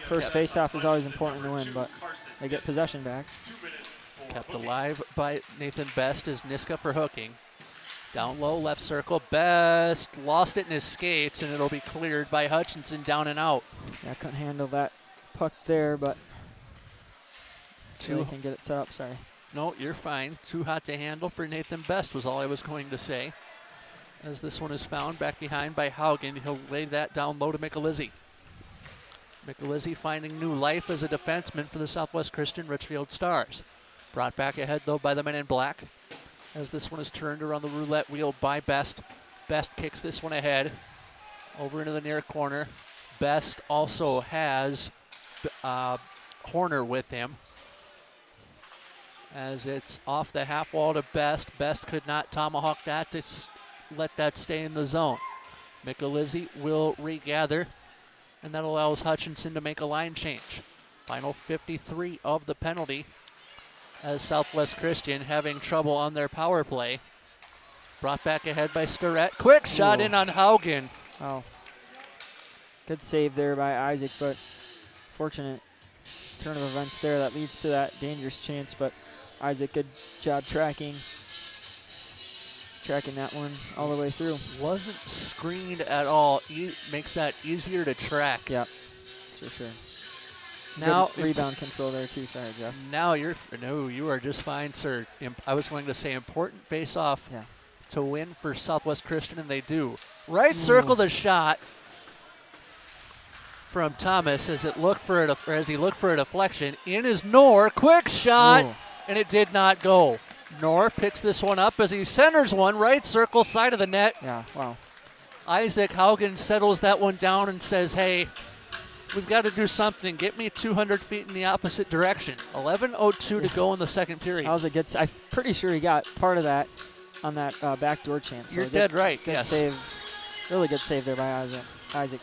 first face-off is always important to win, but they get possession back. Kept alive by Nathan Best as Niska for hooking. Down low, left circle. Best lost it in his skates, and it'll be cleared by Hutchinson down and out. Yeah, couldn't handle that puck there, but they can get it set up. Sorry. No, you're fine. Too hot to handle for Nathan Best was all I was going to say. As this one is found back behind by Haugen, he'll lay that down low to Michelizzi. Michelizzi finding new life as a defenseman for the Southwest Christian Richfield Stars. Brought back ahead, though, by the men in black, as this one is turned around the roulette wheel by Best. Best kicks this one ahead over into the near corner. Best also has Horner with him, as it's off the half wall to Best. Best could not tomahawk that to let that stay in the zone. Michelizzi will regather, and that allows Hutchinson to make a line change. Final 53 of the penalty, as Southwest Christian having trouble on their power play. Brought back ahead by Starrett. Quick shot in on Haugen. Oh, good save there by Isaac, but fortunate turn of events there that leads to that dangerous chance. But Isaac, good job tracking that one all the way through. Wasn't screened at all. Makes that easier to track. Yep, that's for sure. Now good rebound control there too. Sorry, Jeff. Now you are just fine, sir. I was going to say important face-off to win for Southwest Christian, and they do. Right circle the shot from Thomas as he looked for a deflection. In is Knorr, quick shot, and it did not go. Knorr picks this one up as he centers one, right circle, side of the net. Yeah, wow. Isaac Haugen settles that one down and says, hey, we've got to do something. Get me 200 feet in the opposite direction. 11:02 to go in the second period. That was a good. I'm pretty sure he got part of that. on that backdoor chance. So You're dead right, good yes. Save, really good save there by Isaac.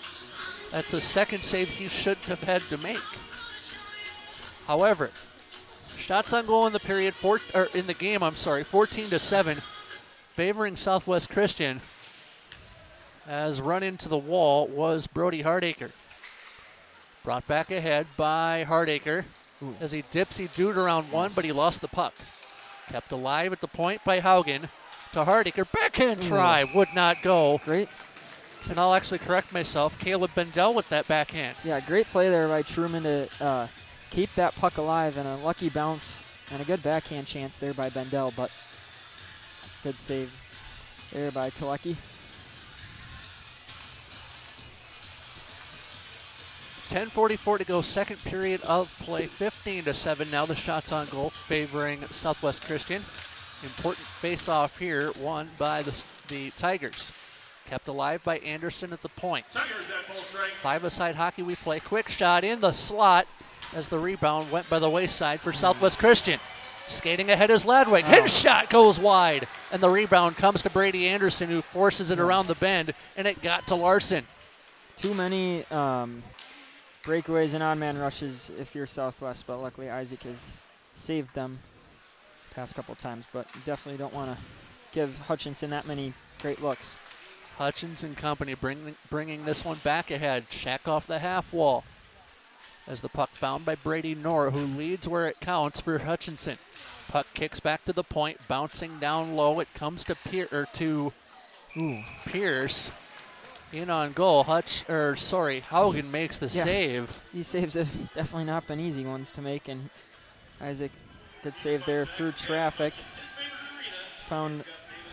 That's a second save he shouldn't have had to make. However, shots on goal in the period, in the game, 14-7, favoring Southwest Christian. As run into the wall was Brody Hardacre. Brought back ahead by Hardacre. As he dips, he dewed around one, but he lost the puck. Kept alive at the point by Haugen to Hardacre. Backhand try would not go. Great. And I'll actually correct myself. Caleb Bendel with that backhand. Yeah, great play there by Truman to keep that puck alive, and a lucky bounce and a good backhand chance there by Bendel, but good save there by Talecki. 10:44 to go, second period of play, 15-7. Now the shots on goal favoring Southwest Christian. Important face-off here, won by the Tigers. Kept alive by Anderson at the point. Tigers at full strength. Five-a-side hockey we play. Quick shot in the slot as the rebound went by the wayside for Southwest Christian. Skating ahead is Ladwig. His shot goes wide, and the rebound comes to Brady Anderson, who forces it around the bend, and it got to Larson. Too many breakaways and odd-man rushes if you're Southwest, but luckily Isaac has saved them past couple times, but definitely don't want to give Hutchinson that many great looks. Hutchinson company bringing this one back ahead. Shack off the half wall as the puck found by Brady Knorr, who leads where it counts for Hutchinson. Puck kicks back to the point, bouncing down low. It comes to Pierce. In on goal, Haugen makes the save. These saves have definitely not been easy ones to make, and Isaac, good save there through traffic. Found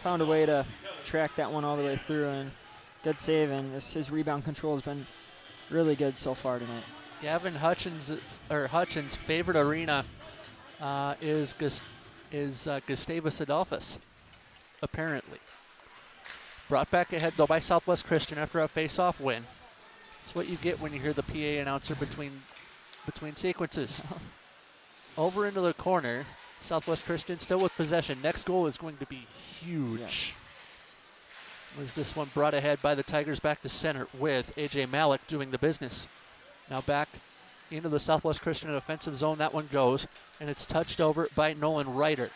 a way to track that one all the way through, and good save, and his rebound control has been really good so far tonight. Gavin Hutchins' favorite arena is Gustavus Adolphus, apparently. Brought back ahead, though, by Southwest Christian after a face-off win. That's what you get when you hear the PA announcer between sequences. Over into the corner, Southwest Christian still with possession. Next goal is going to be huge. Yes. Was this one brought ahead by the Tigers back to center with A.J. Malik doing the business. Now back into the Southwest Christian offensive zone. That one goes, and it's touched over by Nolan Ryder.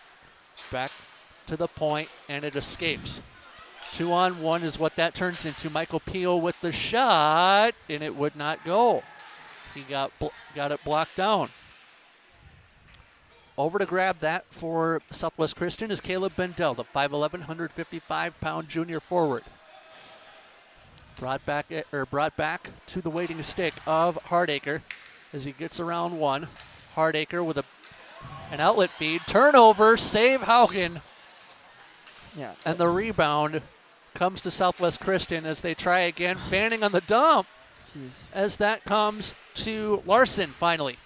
Back to the point, and it escapes. 2-on-1 is what that turns into. Michael Peel with the shot, and it would not go. He got it blocked down. Over to grab that for Southwest Christian is Caleb Bendel, the 5'11", 155-pound junior forward. Brought back to the waiting stick of Hardacre as he gets around one. Hardacre with an outlet feed. Turnover, save Haugen. Yeah. And the rebound comes to Southwest Christian as they try again. Fanning on the dump. Jeez. As that comes to Larson finally.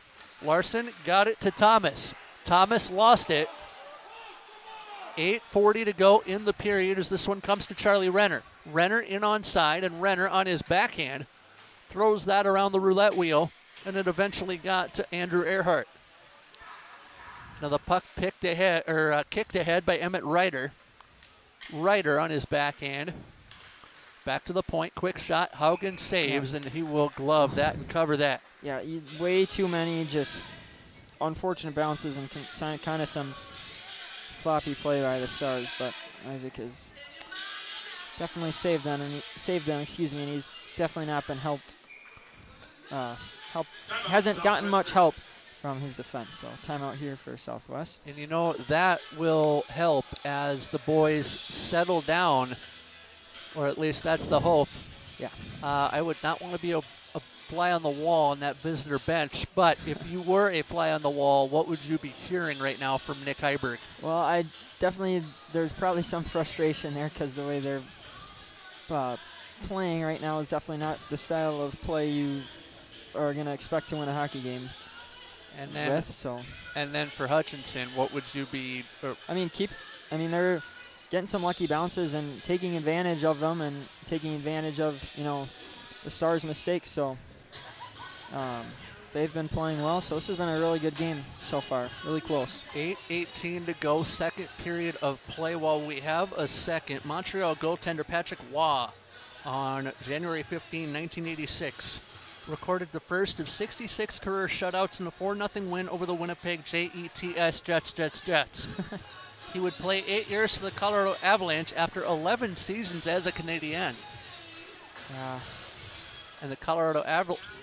Larson got it to Thomas. Thomas lost it. 8:40 to go in the period as this one comes to Charlie Renner. Renner in onside, and Renner on his backhand throws that around the roulette wheel, and it eventually got to Andrew Earhart. Now the puck kicked ahead by Emmett Ryder. Ryder on his backhand. Back to the point, quick shot. Haugen saves, and he will glove that and cover that. Yeah, way too many just unfortunate bounces and kind of some sloppy play by the Stars, but Isaac has definitely saved them, and he's definitely not been helped. Hasn't gotten much help from his defense. So timeout here for Southwest. And you know, that will help as the boys settle down, or at least that's the hope. Yeah. I would not want to be a fly on the wall on that visitor bench, but if you were a fly on the wall, what would you be hearing right now from Nick Heiberg? Well, there's probably some frustration there because the way they're playing right now is definitely not the style of play you are going to expect to win a hockey game. And then for Hutchinson, what would you be? They're getting some lucky bounces and taking advantage of them, and taking advantage of the Stars' mistakes. So they've been playing well, so this has been a really good game so far. Really close. 8:18 to go, second period of play. While we have a second, Montreal goaltender Patrick Waugh on January 15, 1986, recorded the first of 66 career shutouts in a 4-0 win over the Winnipeg Jets. Jets. He would play 8 years for the Colorado Avalanche after 11 seasons as a Canadian. And the Colorado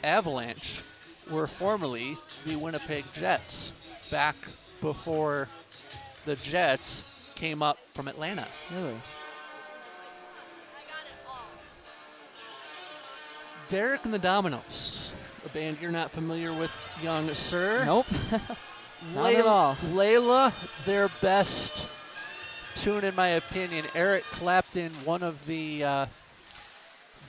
Avalanche were formerly the Winnipeg Jets back before the Jets came up from Atlanta. Really? Derek and the Dominoes, a band you're not familiar with, young sir. Nope. Not at all. Layla, their best tune in my opinion. Eric Clapton, one of the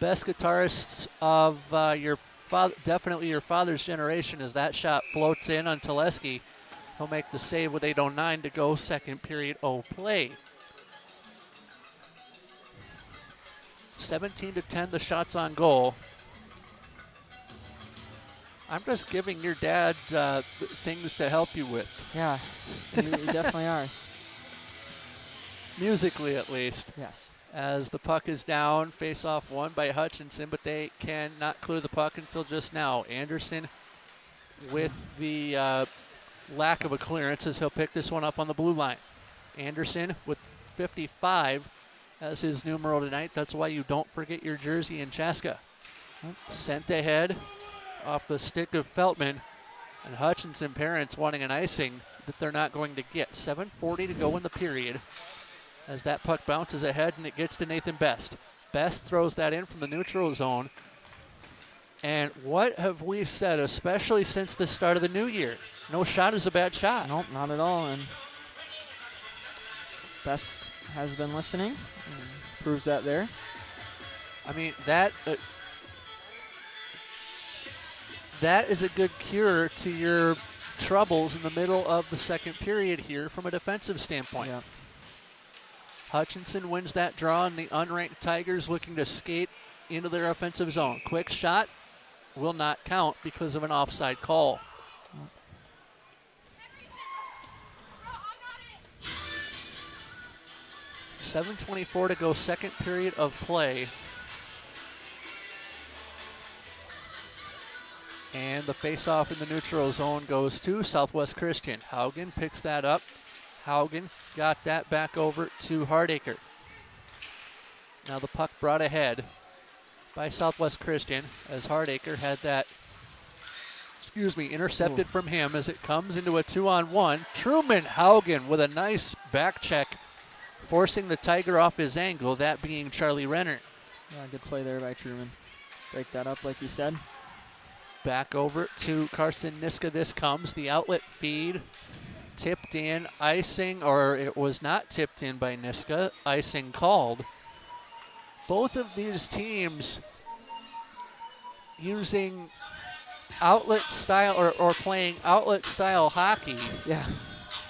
best guitarists of your father, definitely your father's generation, as that shot floats in on Teleski. He'll make the save with 8:09 to go, second period play. 17-10 the shots on goal. I'm just giving your dad things to help you with. Yeah, you definitely are. Musically, at least. Yes. As the puck is down, face-off won by Hutchinson, but they cannot clear the puck until just now. Anderson with the lack of a clearance as he'll pick this one up on the blue line. Anderson with 55 as his numero tonight. That's why you don't forget your jersey in Chaska. Sent ahead off the stick of Feltman, and Hutchinson parents wanting an icing that they're not going to get. 7:40 to go in the period as that puck bounces ahead and it gets to Nathan Best. Best throws that in from the neutral zone. And what have we said, especially since the start of the new year? No shot is a bad shot. Nope, not at all. And Best has been listening. Proves that there. I mean, that is a good cure to your troubles in the middle of the second period here from a defensive standpoint. Yeah. Hutchinson wins that draw, and the unranked Tigers looking to skate into their offensive zone. Quick shot will not count because of an offside call. $7:24 to go, second period of play. And the face-off in the neutral zone goes to Southwest Christian. Haugen picks that up. Haugen got that back over to Hardacre. Now the puck brought ahead by Southwest Christian as Hardacre had that, intercepted from him as it comes into a 2-on-1. Truman Haugen with a nice back check, forcing the Tiger off his angle, that being Charlie Renner. Yeah, good play there by Truman. Break that up like you said. Back over to Carson Niska. This comes, the outlet feed, tipped in, icing, or it was not tipped in by Niska, icing called. Both of these teams using outlet style or playing outlet style hockey. Yeah,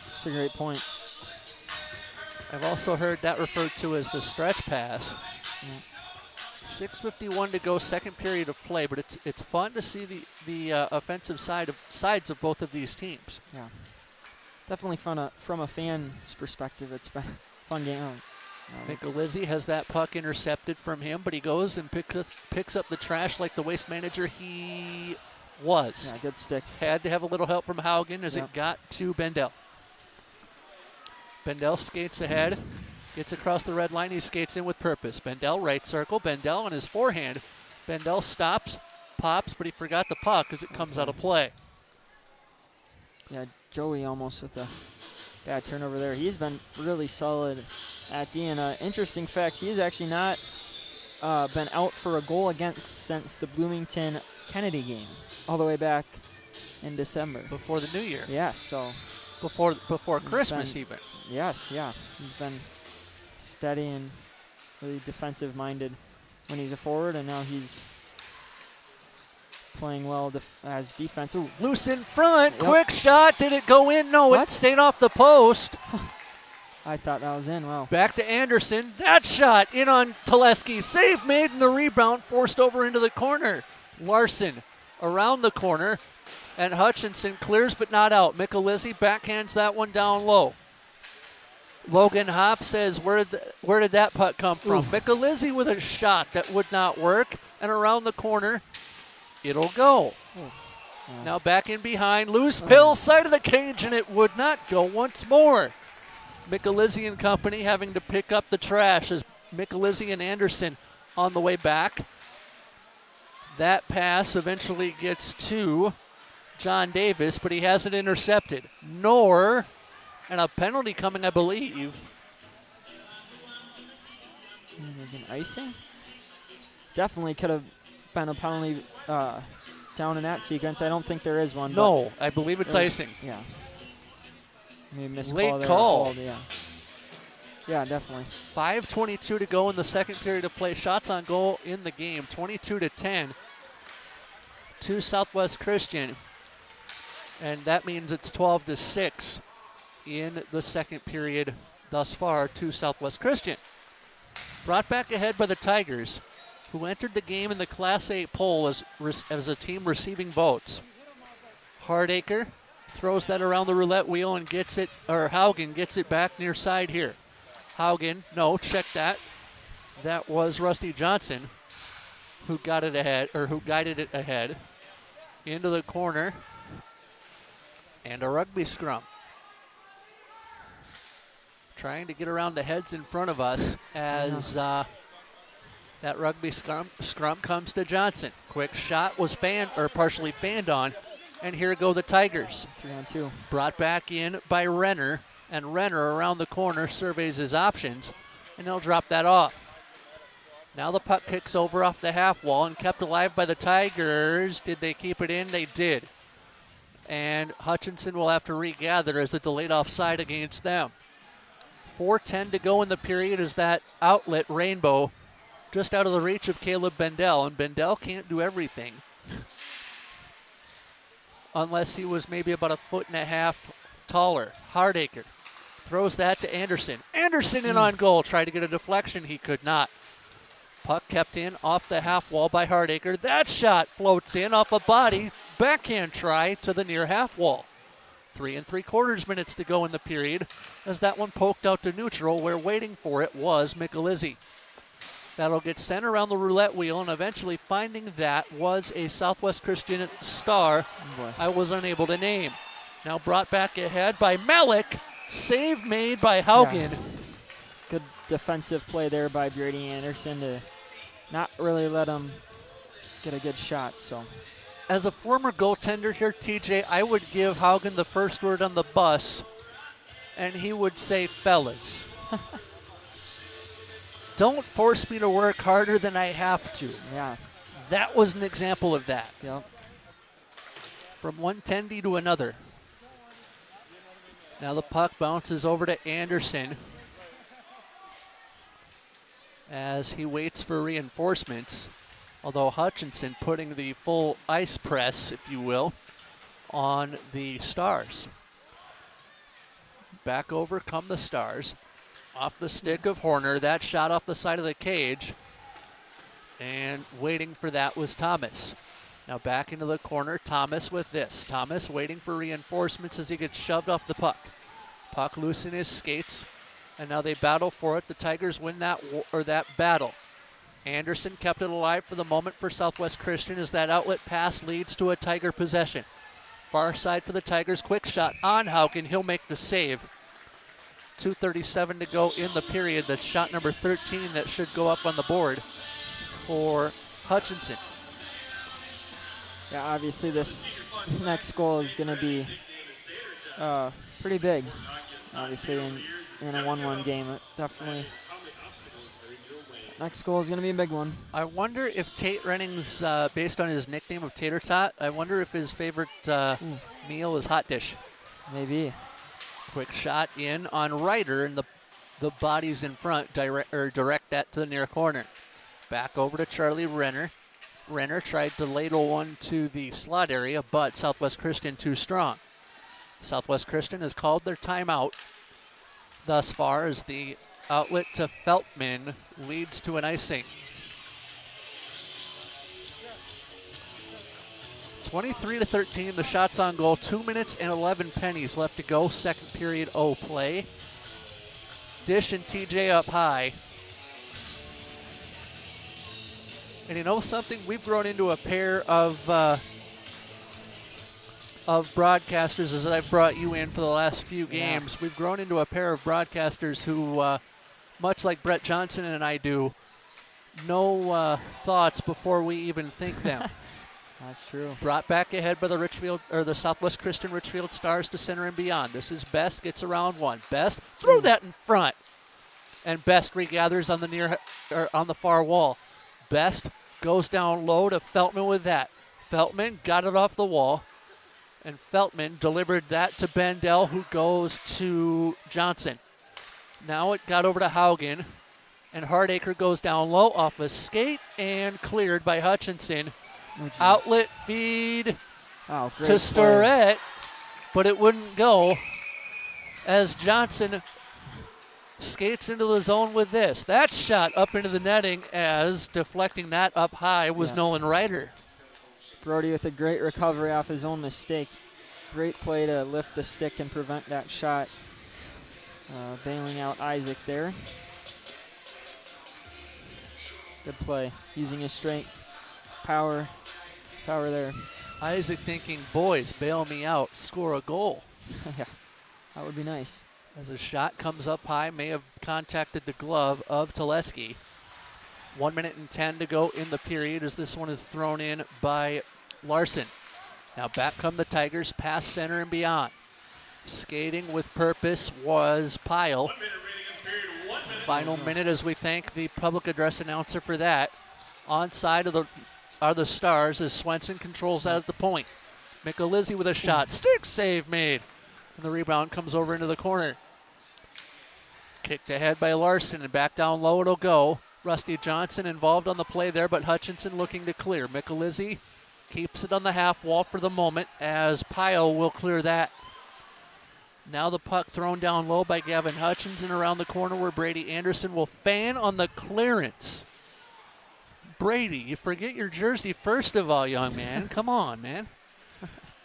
that's a great point. I've also heard that referred to as the stretch pass. Yeah. 6:51 to go, second period of play, but it's fun to see the offensive sides of both of these teams. Yeah, definitely from a fan's perspective, it's been a fun game. Nicolizzi has that puck intercepted from him, but he goes and picks up the trash like the waste manager he was. Yeah, good stick. Had to have a little help from Haugen as it got to Bendel. Bendel skates ahead. Gets across the red line, he skates in with purpose. Bendel, right circle, Bendel on his forehand. Bendel stops, pops, but he forgot the puck as it comes out of play. Yeah, Joey almost with the bad turnover there. He's been really solid at D. And interesting fact, he has actually not been out for a goal against since the Bloomington-Kennedy game, all the way back in December. Before the new year. Yes, so. Before Christmas even. Yes, yeah. He's been steady and really defensive-minded when he's a forward, and now he's playing well as defense. Ooh. Loose in front, quick shot, did it go in? No, it stayed off the post. I thought that was in, wow. Back to Anderson, that shot in on Teleski. Save made and the rebound forced over into the corner. Larson around the corner, And Hutchinson clears but not out. Michelizzi backhands that one down low. Logan Hopp says, where did that putt come from? Michelizzi with a shot that would not work. And around the corner, it'll go. Now back in behind. Loose pill, side of the cage, and it would not go once more. Michelizzi and company having to pick up the trash as Michelizzi and Anderson on the way back. That pass eventually gets to John Davis, but he hasn't intercepted. And a penalty coming, I believe. Icing? Definitely could have been a penalty down in that sequence. I don't think there is one. No, I believe it's icing. Yeah. Maybe missed Late call there. call. Yeah, definitely. 5:22 to go in the second period of play. Shots on goal in the game, 22-10 to Southwest Christian. And that means it's 12-6 in the second period thus far to Southwest Christian. Brought back ahead by the Tigers, who entered the game in the Class A poll as a team receiving votes. Hardacre throws that around the roulette wheel and gets it, or Haugen gets it back near side here. Haugen, no, check that. That was Rusty Johnson who got it ahead, or who guided it ahead into the corner. And a rugby scrum. Trying to get around the heads in front of us as that rugby scrum comes to Johnson. Quick shot was partially fanned on, and here go the Tigers. 3-on-2. Brought back in by Renner, and Renner around the corner surveys his options, and he'll drop that off. Now the puck kicks over off the half wall and kept alive by the Tigers. Did they keep it in? They did. And Hutchinson will have to regather as a delayed offside against them. 4:10 to go in the period as that outlet, Rainbow, just out of the reach of Caleb Bendel. And Bendel can't do everything. Unless he was maybe about 1.5 feet taller. Hardacre throws that to Anderson. Anderson in on goal. Tried to get a deflection. He could not. Puck kept in off the half wall by Hardacre. That shot floats in off a body. Backhand try to the near half wall. 3 3/4 minutes to go in the period as that one poked out to neutral, where waiting for it was Michelizzi. That'll get sent around the roulette wheel, and eventually finding that was a Southwest Christian star I was unable to name. Now brought back ahead by Malik. Save made by Haugen. Yeah. Good defensive play there by Brady Anderson to not really let him get a good shot. So, as a former goaltender here, TJ, I would give Haugen the first word on the bus, and he would say, fellas. Don't force me to work harder than I have to. Yeah. That was an example of that. Yep. From one tendy to another. Now the puck bounces over to Anderson as he waits for reinforcements. Although Hutchinson putting the full ice press, if you will, on the Stars. Back over come the Stars. Off the stick of Horner. That shot off the side of the cage. And waiting for that was Thomas. Now back into the corner, Thomas with this. Thomas waiting for reinforcements as he gets shoved off the puck. Puck loose in his skates, and now they battle for it. The Tigers win that battle. Anderson kept it alive for the moment for Southwest Christian as that outlet pass leads to a Tiger possession. Far side for the Tigers, quick shot on Haugen. He'll make the save. 2:37 to go in the period. That's shot number 13 that should go up on the board for Hutchinson. Yeah, obviously this next goal is going to be pretty big. Obviously in a 1-1 game, definitely. Next goal is going to be a big one. I wonder if Tate Renning's, based on his nickname of Tater Tot, I wonder if his favorite meal is hot dish. Maybe. Quick shot in on Ryder, and the body's in front. Direct that to the near corner. Back over to Charlie Renner. Renner tried to ladle one to the slot area, but Southwest Christian too strong. Southwest Christian has called their timeout thus far as the outlet to Feltman leads to an icing. 23-13, the shots on goal. 2 minutes and 11 pennies left to go. Second period, play. Dish and TJ up high. And you know something? We've grown into a pair of broadcasters as I've brought you in for the last few games. We've grown into a pair of broadcasters who, much like Brett Johnson and I do, know thoughts before we even think them. That's true. Brought back ahead by the Southwest Christian Richfield Stars to center and beyond. This is Best, gets around one. Best, throw that in front. And Best regathers on the far wall. Best goes down low to Feltman with that. Feltman got it off the wall. And Feltman delivered that to Bendel, who goes to Johnson. Now it got over to Haugen. And Hardacre goes down low off a skate and cleared by Hutchinson. Outlet feed to Storette, but it wouldn't go as Johnson skates into the zone with this. That shot up into the netting as deflecting that up high was Nolan Ryder. Brody with a great recovery off his own mistake. Great play to lift the stick and prevent that shot. Bailing out Isaac there. Good play, using his strength, power there. Isaac thinking, boys, bail me out, score a goal. Yeah, that would be nice. As a shot comes up high, may have contacted the glove of Teleski. 1 minute and 10 to go in the period as this one is thrown in by Larson. Now back come the Tigers, past center and beyond. Skating with purpose was Pyle. 1 minute rating in period. 1 minute. Final minute as we thank the public address announcer for that. Onside are the Stars as Swenson controls that at the point. Michelizzi with a shot. Stick save made. And the rebound comes over into the corner. Kicked ahead by Larson and back down low it'll go. Rusty Johnson involved on the play there, but Hutchinson looking to clear. Michelizzi keeps it on the half wall for the moment as Pyle will clear that. Now the puck thrown down low by Gavin Hutchinson around the corner where Brady Anderson will fan on the clearance. Brady, you forget your jersey first of all, young man. Come on, man.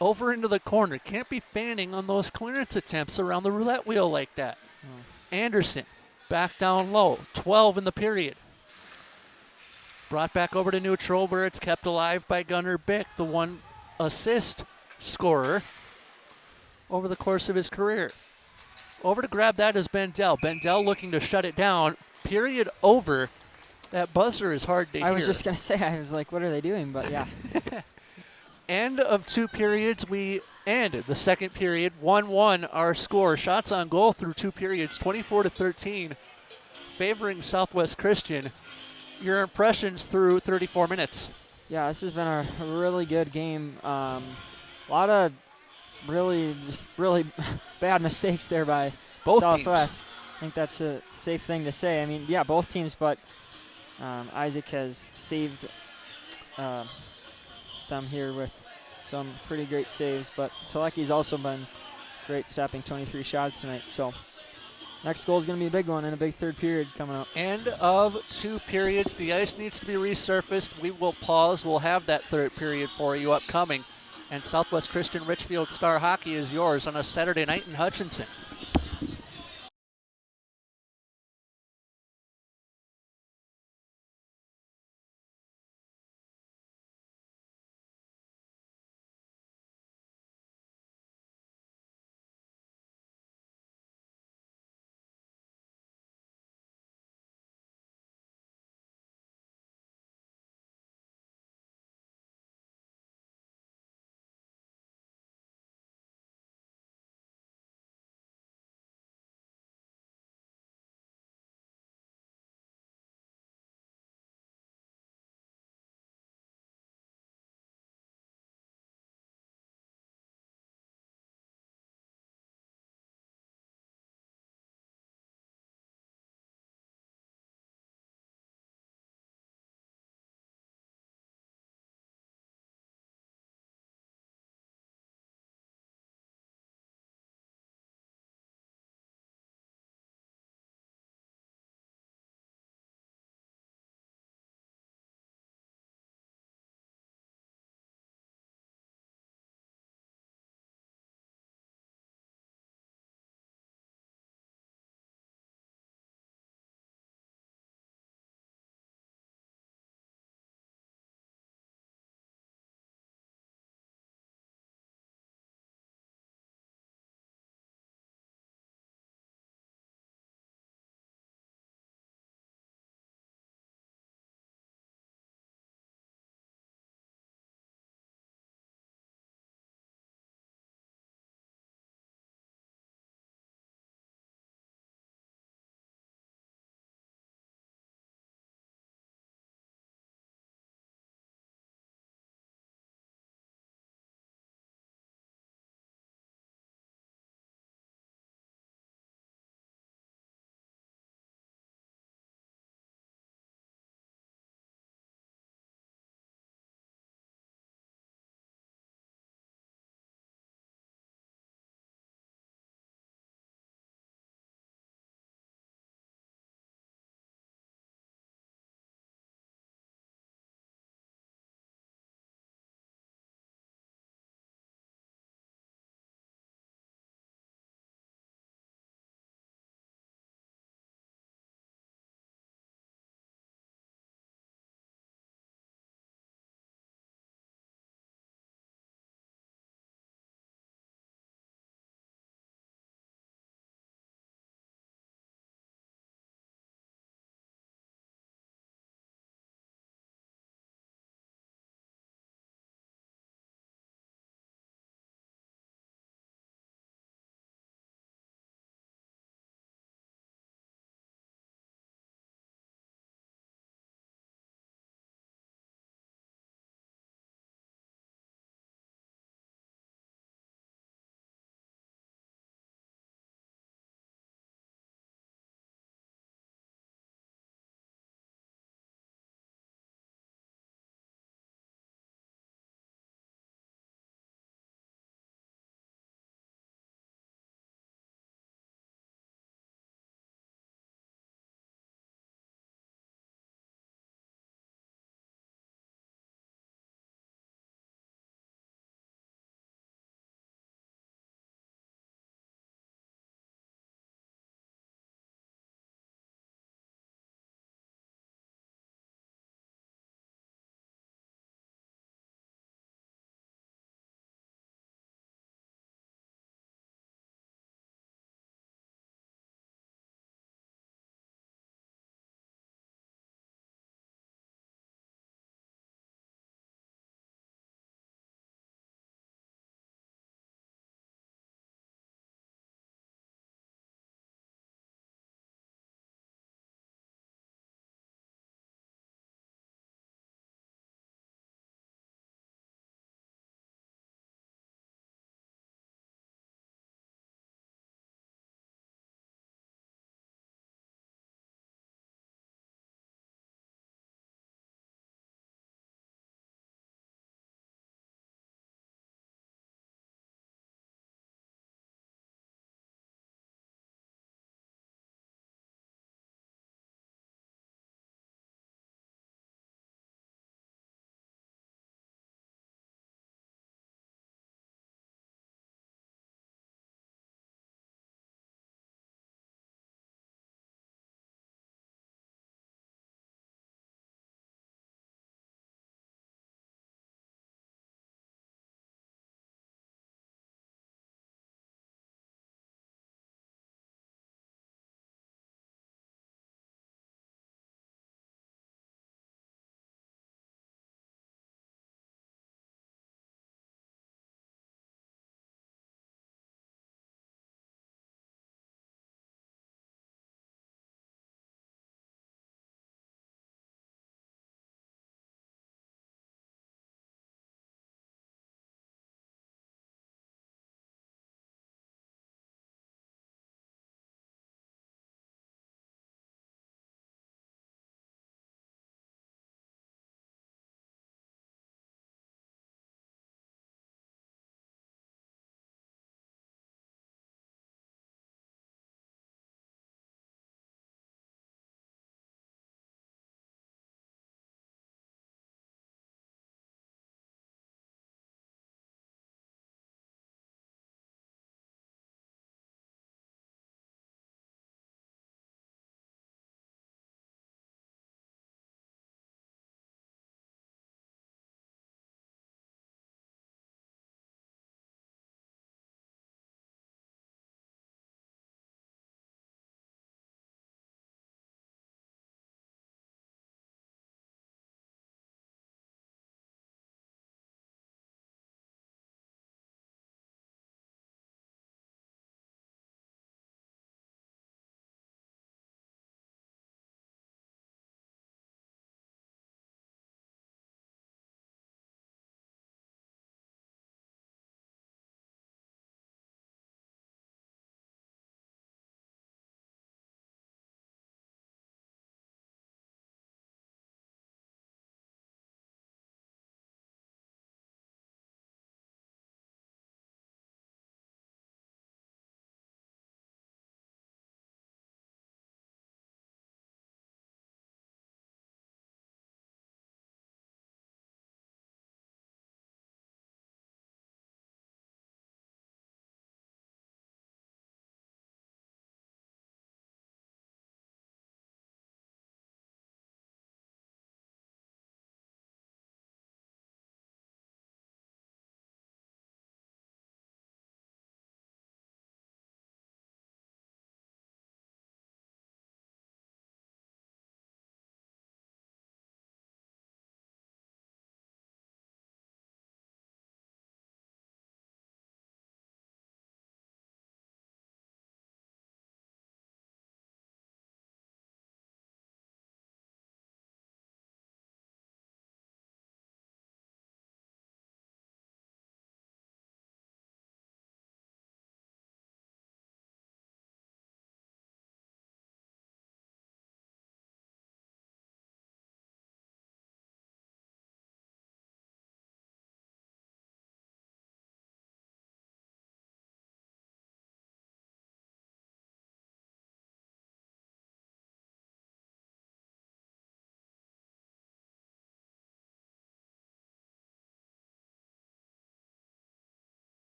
Over into the corner. Can't be fanning on those clearance attempts around the roulette wheel like that. Anderson back down low. 12 in the period. Brought back over to neutral where it's kept alive by Gunnar Bick, the one assist scorer over the course of his career. Over to grab that is Bendel. Bendel looking to shut it down. Period over. That buzzer is hard to hear. I was just going to say, I was like, what are they doing? But yeah. End of two periods. We ended the second period. 1-1 our score. Shots on goal through two periods, 24-13, favoring Southwest Christian. Your impressions through 34 minutes? Yeah, this has been a really good game. A lot of really bad mistakes there by both Southwest. teams. I think that's a safe thing to say. I mean, yeah, both teams, but Isaac has saved them here with some pretty great saves, but Teleki's also been great, stopping 23 shots tonight. So next goal is going to be a big one and a big third period coming up. End of two periods. The ice needs to be resurfaced. We will pause. We'll have that third period for you upcoming. And Southwest Christian Richfield Star Hockey is yours on a Saturday night in Hutchinson.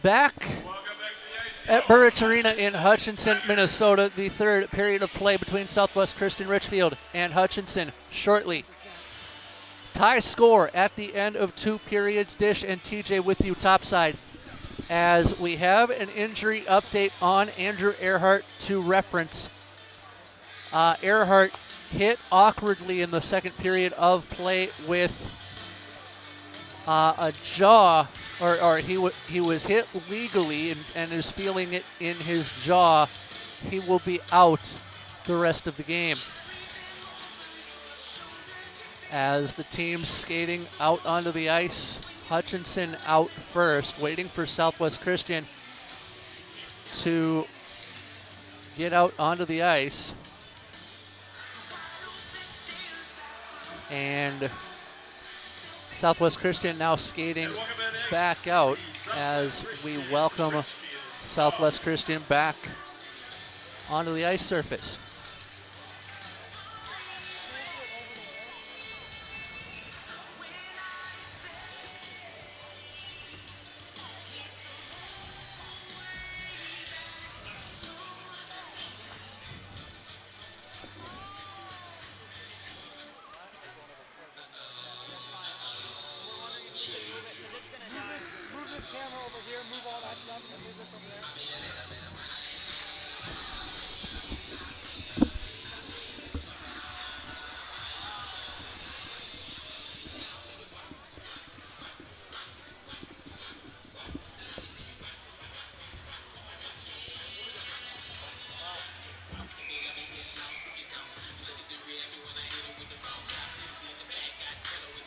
Back at Burrich Arena in Hutchinson, Minnesota, the third period of play between Southwest Christian Richfield and Hutchinson shortly. Tie score at the end of 2 periods. Dish and TJ with you topside. As we have an injury update on Andrew Earhart to reference. Earhart hit awkwardly in the second period of play with a jaw, or he was hit legally and is feeling it in his jaw. He will be out the rest of the game. As the team skating out onto the ice, Hutchinson out first, waiting for Southwest Christian to get out onto the ice. And Southwest Christian now skating back out as we welcome Southwest Christian back onto the ice surface.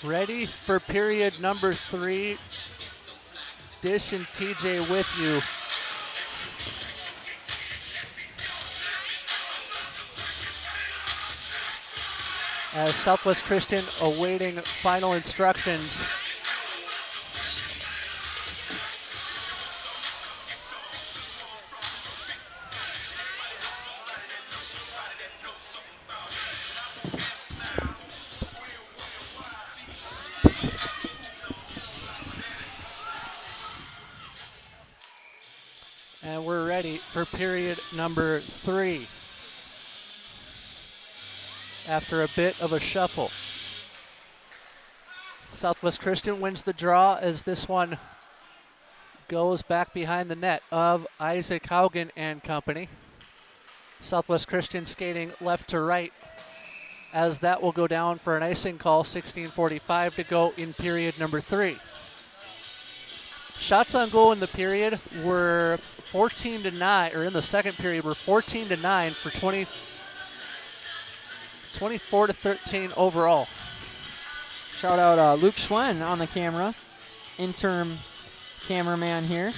Ready for period number 3. Dish and TJ with you. As Southwest Christian awaiting final instructions. And we're ready for period number 3. After a bit of a shuffle. Southwest Christian wins the draw as this one goes back behind the net of Isaac Haugen and company. Southwest Christian skating left to right as that will go down for an icing call. 16:45 to go in period number 3. Shots on goal in the period were 14-9, or in the second period were 14-9 for 24-13 overall. Shout out Luke Schwen on the camera, interim cameraman here.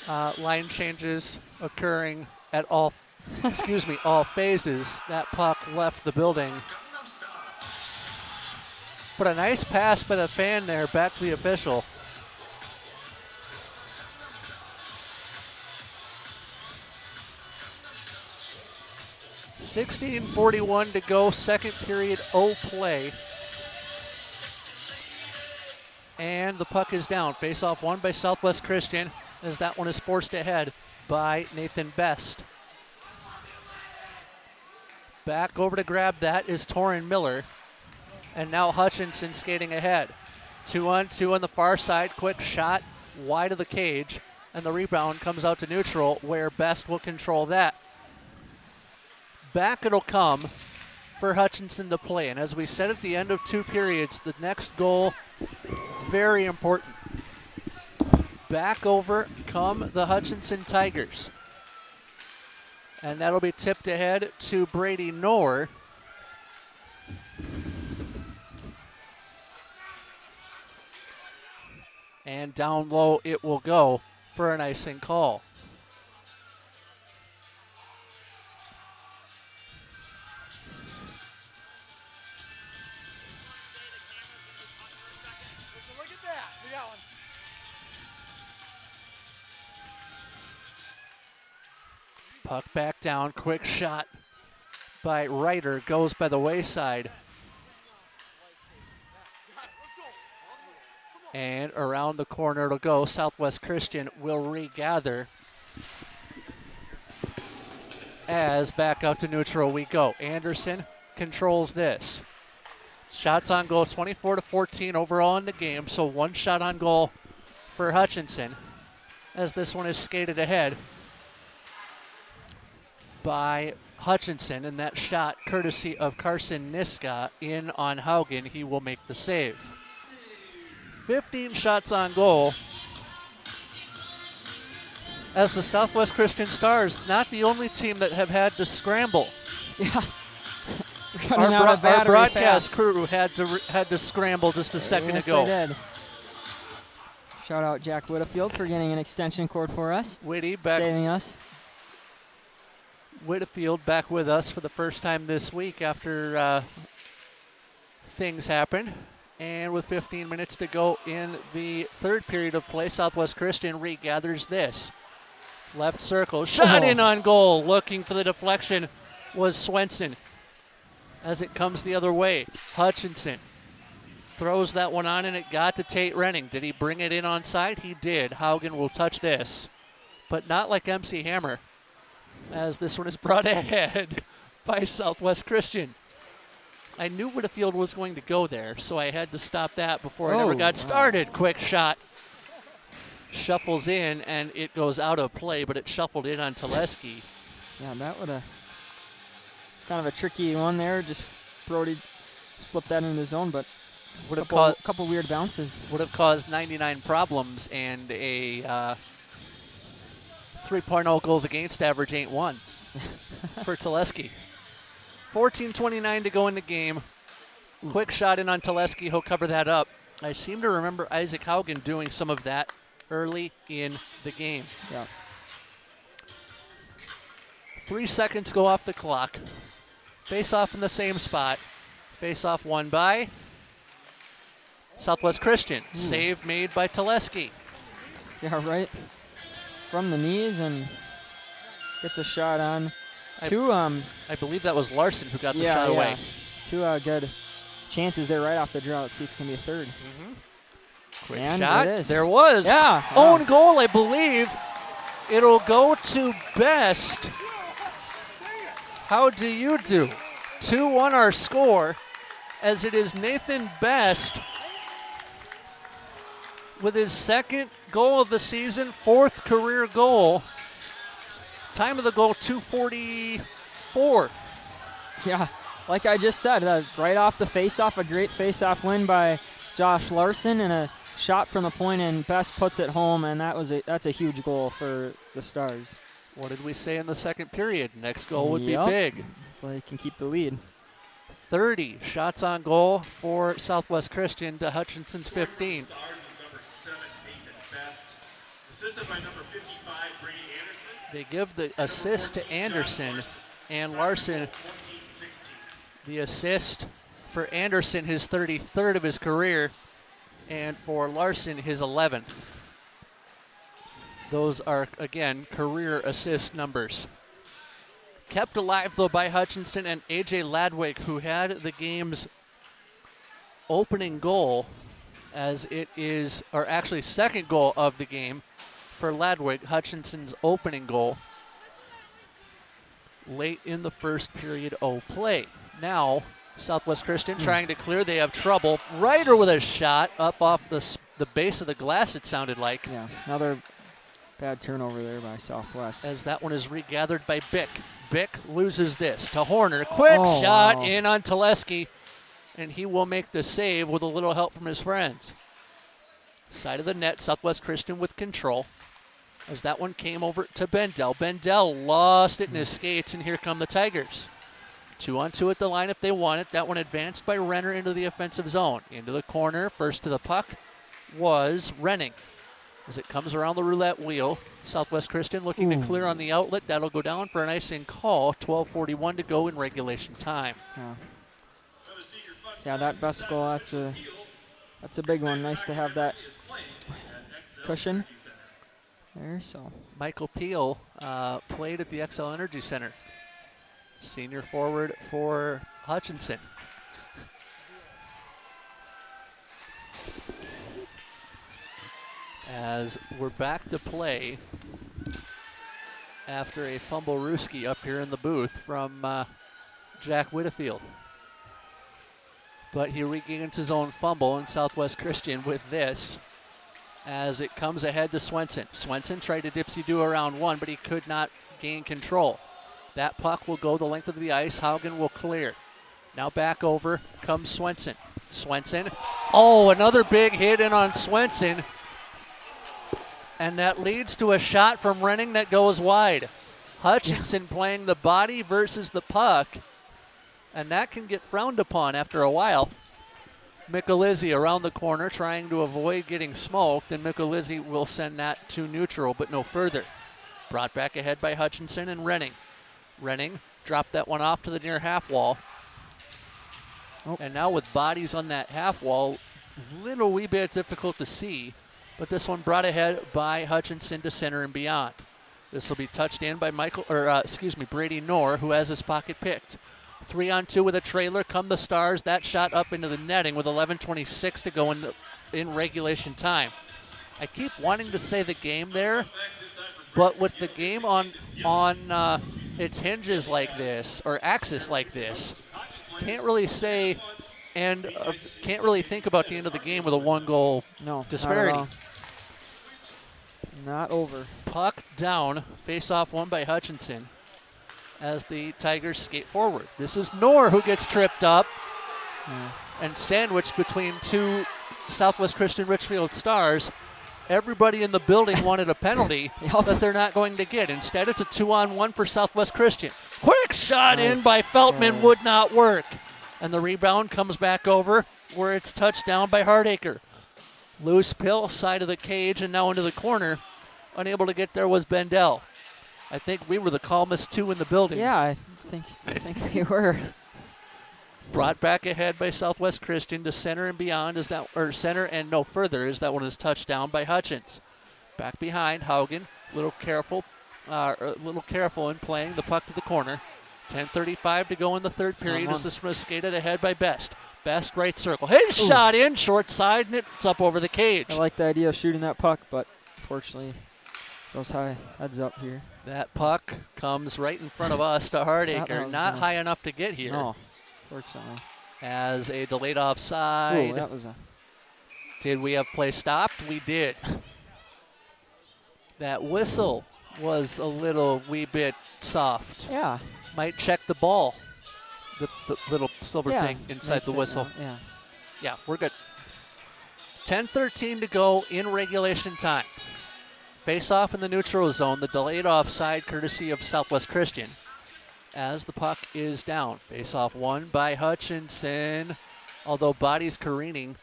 Line changes occurring at all phases. That puck left the building. But a nice pass by the fan there back to the official. .16:41 to go, second period, play. And the puck is down. Face-off won by Southwest Christian as that one is forced ahead by Nathan Best. Back over to grab that is Torrin Miller. And now Hutchinson skating ahead. 2-on-2 on the far side. Quick shot wide of the cage. And the rebound comes out to neutral where Best will control that. Back it'll come for Hutchinson to play. And as we said at the end of 2 periods, the next goal, very important. Back over come the Hutchinson Tigers. And that'll be tipped ahead to Brady Knorr. And down low it will go for an icing call. Puck back down, quick shot by Ryder, goes by the wayside. And around the corner it'll go. Southwest Christian will regather as back out to neutral we go. Anderson controls this. Shots on goal, 24-14 overall in the game, so 1 shot on goal for Hutchinson as this one is skated ahead by Hutchinson, and that shot courtesy of Carson Niska in on Haugen. He will make the save. 15 shots on goal as the Southwest Christian Stars, not the only team that have had to scramble. Yeah. Our broadcast crew had to scramble just a second ago. Yes, they did. Shout out Jack Whitfield for getting an extension cord for us. Whitty back, saving us. Whitfield back with us for the first time this week after things happened. And with 15 minutes to go in the third period of play, Southwest Christian regathers this. Left circle, shot in on goal. Looking for the deflection was Swenson. As it comes the other way, Hutchinson throws that one on, and it got to Tate Renning. Did he bring it in onside? He did. Haugen will touch this, but not like MC Hammer, as this one is brought ahead by Southwest Christian. I knew Whitfield was going to go there, so I had to stop that before I ever got started. Quick shot. Shuffles in, and it goes out of play, but it shuffled in on Teleski. Yeah, that would have... It's kind of a tricky one there. Just Brody flipped that into the zone, but would have caused a couple weird bounces. Would have caused 99 problems, and a 3.0 goals against average ain't one for Teleski. 14:29 to go in the game. Quick shot in on Teleski. He'll cover that up. I seem to remember Isaac Haugen doing some of that early in the game. Yeah. 3 seconds go off the clock. Face off in the same spot. Face off won by Southwest Christian. Save made by Teleski. Yeah, right from the knees, and gets a shot on. I believe that was Larson who got the shot away. 2 good chances there right off the draw. Let's see if it can be a third. Quick and shot. it is. There was. Yeah. Own goal, I believe. It'll go to Best. How do you do? 2-1 our score, as it is Nathan Best with his 2nd goal of the season, 4th career goal. Time of the goal, 2:44. Yeah, like I just said, right off the face-off, a great face-off win by Josh Larson, and a shot from the point, and Best puts it home, and that's a huge goal for the Stars. What did we say in the second period? Next goal would be big. So they can keep the lead. 30 shots on goal for Southwest Christian to Hutchinson's 15. Stars is number 7, Nathan Best. Assisted by number 55, Brady Anderson. They give the assist to Anderson, and Larson, the assist for Anderson, his 33rd of his career, and for Larson, his 11th. Those are, again, career assist numbers. Kept alive, though, by Hutchinson and A.J. Ladwig, who had the game's opening goal, as it is, or actually second goal of the game for Ladwig, Hutchinson's opening goal late in the first period of play. Now, Southwest Christian trying to clear. They have trouble. Ryder with a shot up off the base of the glass, it sounded like. Yeah, another bad turnover there by Southwest. As that one is regathered by Bick. Bick loses this to Horner. Quick shot in on Teleski, and he will make the save with a little help from his friends. Side of the net, Southwest Christian with control. As that one came over to Bendel. Bendel lost it in his skates, and here come the Tigers. 2-on-2 at the line if they want it. That one advanced by Renner into the offensive zone. Into the corner, first to the puck was Renning. As it comes around the roulette wheel, Southwest Christian looking to clear on the outlet. That'll go down for an icing call. 12:41 to go in regulation time. Yeah, that Best goal, that's a big one. Nice to have that cushion there. So Michael Peel played at the XL Energy Center. Senior forward for Hutchinson. as we're back to play after a fumble Ruski up here in the booth from Jack Whittefield. But he regains his own fumble, and Southwest Christian with this as it comes ahead to Swenson. Swenson tried to dipsy-do around one, but he could not gain control. That puck will go the length of the ice. Haugen will clear. Now back over comes Swenson. Swenson. Oh, another big hit in on Swenson. And that leads to a shot from Renning that goes wide. Hutchinson playing the body versus the puck. And that can get frowned upon after a while. Michelizzi around the corner trying to avoid getting smoked, and Michelizzi will send that to neutral, but no further. Brought back ahead by Hutchinson and Renning. Renning dropped that one off to the near half wall. Oh. And now with bodies on that half wall, little wee bit difficult to see, but this one brought ahead by Hutchinson to center and beyond. This will be touched in by Brady Knorr, who has his pocket picked. 3-on-2 with a trailer. Come the Stars. That shot up into the netting with 11:26 to go in regulation time. I keep wanting to say the game there, but with the game on its hinges like this, or axis like this, can't really say and can't really think about the end of the game with a one-goal disparity. Not over. Puck down. Face-off won by Hutchinson as the Tigers skate forward. This is Knorr who gets tripped up and sandwiched between two Southwest Christian Richfield Stars. Everybody in the building wanted a penalty that they're not going to get. Instead, it's a 2-on-1 for Southwest Christian. Quick shot in by Feltman, would not work. And the rebound comes back over where it's touched down by Hardacre. Loose pill, side of the cage, and now into the corner. Unable to get there was Bendel. I think we were the calmest two in the building. Yeah, I think we were. Brought back ahead by Southwest Christian to center and beyond center and no further as that one is touched down by Hutchins. Back behind Haugen, a little careful in playing the puck to the corner. 10:35 to go in the third period as this was skated ahead by Best. Best right circle. His shot in, short side, and it's up over the cage. I like the idea of shooting that puck, but unfortunately goes high, heads up here. That puck comes right in front of us to Hardacre. Not high enough to get here. No, fortunately. As a delayed offside. Ooh, that was a... Did we have play stopped? We did. That whistle was a little wee bit soft. Yeah. Might check the ball. The little silver thing inside the whistle. Yeah, we're good. 10:13 to go in regulation time. Face off in the neutral zone. The delayed offside courtesy of Southwest Christian. As the puck is down. Face off won by Hutchinson. Although bodies careening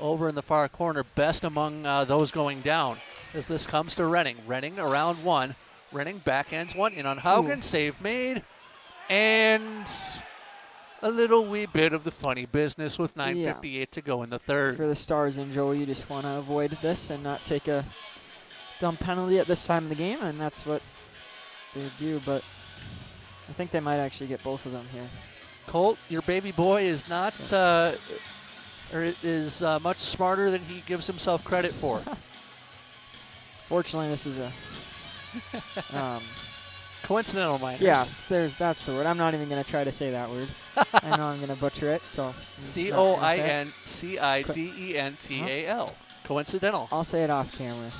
over in the far corner. Best among those going down. As this comes to Renning. Renning around one. Renning backhands one in on Haugen. Save made. And a little wee bit of the funny business with 9:58 to go in the third. For the Stars and Joey, you just want to avoid this and not take a dumb penalty at this time of the game, and that's what they do, but I think they might actually get both of them here. Colt, your baby boy is not, is much smarter than he gives himself credit for. Fortunately, this is a coincidental minors. Yeah, that's the word. I'm not even going to try to say that word. I know I'm going to butcher it, so. Coincidental. Coincidental. I'll say it off camera.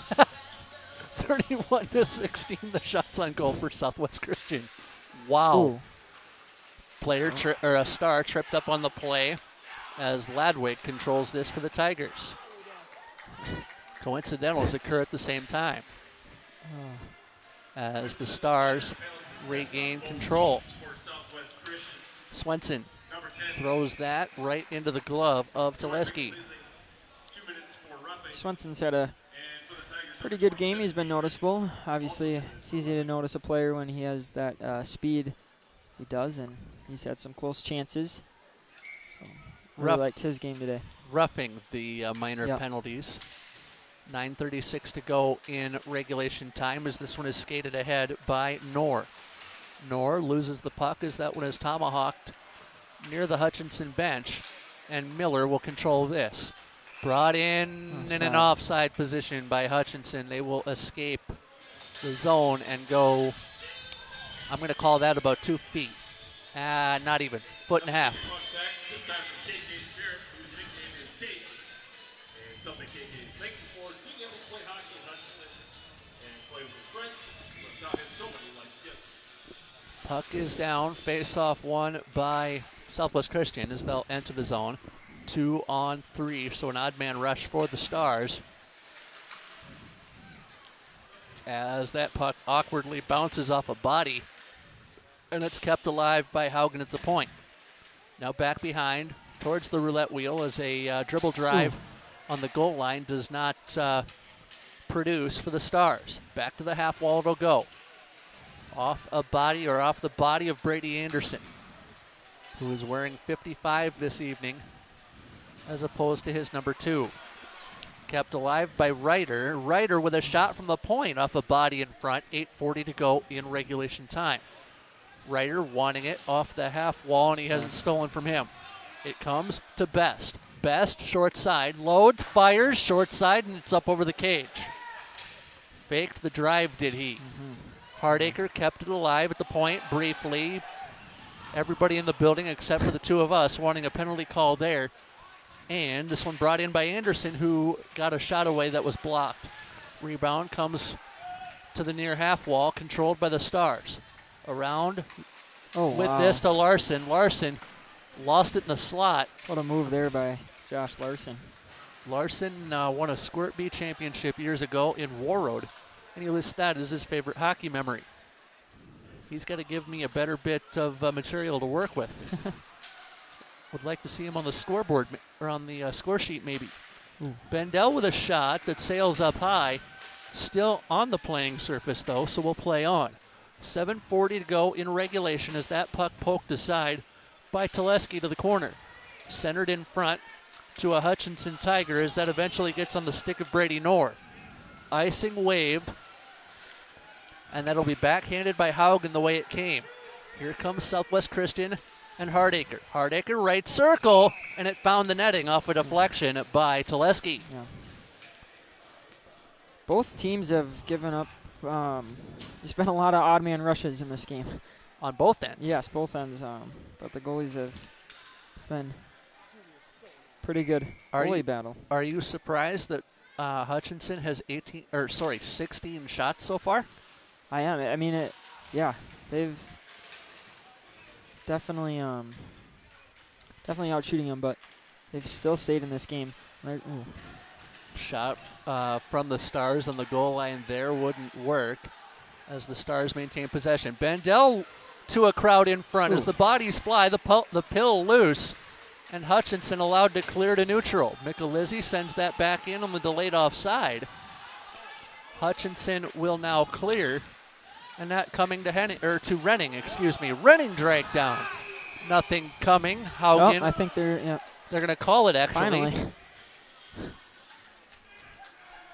31-16, the shots on goal for Southwest Christian. Wow. Ooh. A Star tripped up on the play as Ladwig controls this for the Tigers. Coincidentals occur at the same time. As the Stars regain control. Swenson throws that right into the glove of Teleski. Swenson's had a pretty good game. He's been noticeable. Obviously, it's easy to notice a player when he has that speed as he does, and he's had some close chances. So I really liked his game today. Roughing the minor penalties. 9:36 to go in regulation time as this one is skated ahead by Knorr. Knorr loses the puck as that one is tomahawked near the Hutchinson bench, and Miller will control this. Brought in an offside position by Hutchinson. They will escape the zone and go, I'm going to call that about 2 feet. Not even, 1.5 feet. This time from KK Spirit, whose nickname is Cakes. And something KK is thankful for is being able to play hockey in Hutchinson and play with his friends who have taught him so many life skills. Puck is down, face-off won by Southwest Christian as they'll enter the zone. 2-on-3, so an odd man rush for the Stars. As that puck awkwardly bounces off a body, and it's kept alive by Haugen at the point. Now back behind towards the roulette wheel as a dribble drive on the goal line does not produce for the Stars. Back to the half wall it'll go. Off a body or off the body of Brady Anderson, who is wearing 55 this evening as opposed to his number 2. Kept alive by Ryder. Ryder with a shot from the point off a body in front. 8:40 to go in regulation time. Ryder wanting it off the half wall, and he hasn't stolen from him. It comes to Best. Best, short side, loads, fires, short side, and it's up over the cage. Faked the drive, did he? Hardacre kept it alive at the point briefly. Everybody in the building except for the two of us wanting a penalty call there. And this one brought in by Anderson, who got a shot away that was blocked. Rebound comes to the near half wall, controlled by the Stars. Around with this to Larson. Larson lost it in the slot. What a move there by Josh Larson. Larson won a Squirt B championship years ago in Warroad, and he lists that as his favorite hockey memory. He's got to give me a better bit of material to work with. Would like to see him on the scoreboard or on the score sheet maybe. Bendel with a shot that sails up high. Still on the playing surface though, so we'll play on. 7:40 to go in regulation as that puck poked aside by Teleski to the corner. Centered in front to a Hutchinson Tiger as that eventually gets on the stick of Brady Knorr. Icing waved, and that'll be backhanded by Haugen the way it came. Here comes Southwest Christian and Hardacre. Hardacre right circle, and it found the netting off a deflection by Teleski. Yeah. Both teams have given up. There's been a lot of odd man rushes in this game. On both ends? Yes, both ends. But the goalies have. It's been pretty good goalie battle. Are you surprised that Hutchinson has 16 shots so far? I am. I mean, they've definitely out shooting them, but they've still stayed in this game. Shot from the Stars on the goal line there wouldn't work as the Stars maintain possession. Bendel to a crowd in front as the bodies fly, the pill loose, and Hutchinson allowed to clear to neutral. Michelizzi sends that back in on the delayed offside. Hutchinson will now clear, and that coming to Renning, Renning dragged down. Nothing coming. Haugen. I think they're going to call it actually. Finally.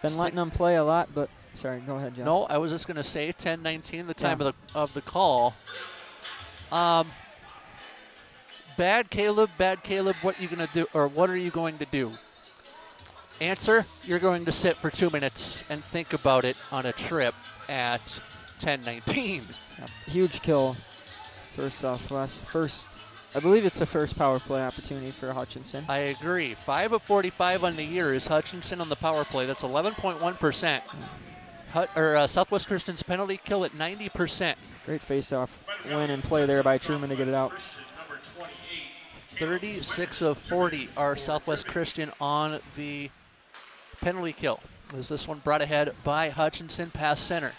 Been letting them play a lot, but sorry, go ahead, Jeff. No, I was just going to say 10:19, the time of the call. Bad Caleb. What are you going to do, or what are you going to do? Answer: you're going to sit for 2 minutes and think about it on a trip at 10:19. Huge kill for Southwest. I believe it's the first power play opportunity for Hutchinson. I agree. 5 of 45 on the year is Hutchinson on the power play. That's 11.1%. Southwest Christian's penalty kill at 90%. Great face-off win and play there by Truman to get it out. 36 of 40 are Southwest Christian on the penalty kill. As this one brought ahead by Hutchinson past center.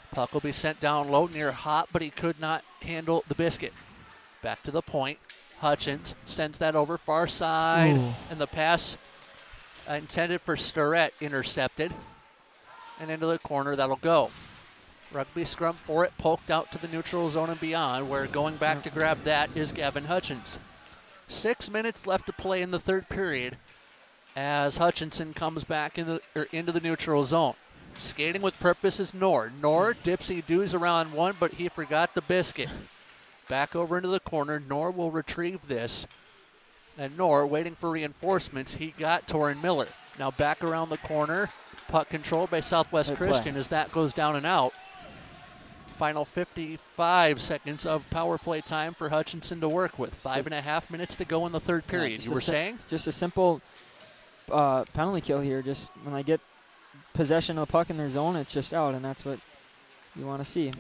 Puck will be sent down low near Hot, but he could not handle the biscuit. Back to the point. Hutchins sends that over far side, and the pass intended for Starrett intercepted. And into the corner, that'll go. Rugby scrum for it, poked out to the neutral zone and beyond, where going back to grab that is Gavin Hutchins. 6 minutes left to play in the third period as Hutchinson comes back into the neutral zone. Skating with purpose is Knorr. Knorr dipsy-doos around one, but he forgot the biscuit. Back over into the corner. Knorr will retrieve this. And Knorr waiting for reinforcements. He got Torin Miller. Now back around the corner. Puck controlled by Southwest Christian as that goes down and out. Final 55 seconds of power play time for Hutchinson to work with. 5.5 minutes to go in the third period. You were saying? Just a simple penalty kill here. Just when I get possession of the puck in their zone, it's just out, and that's what you want to see.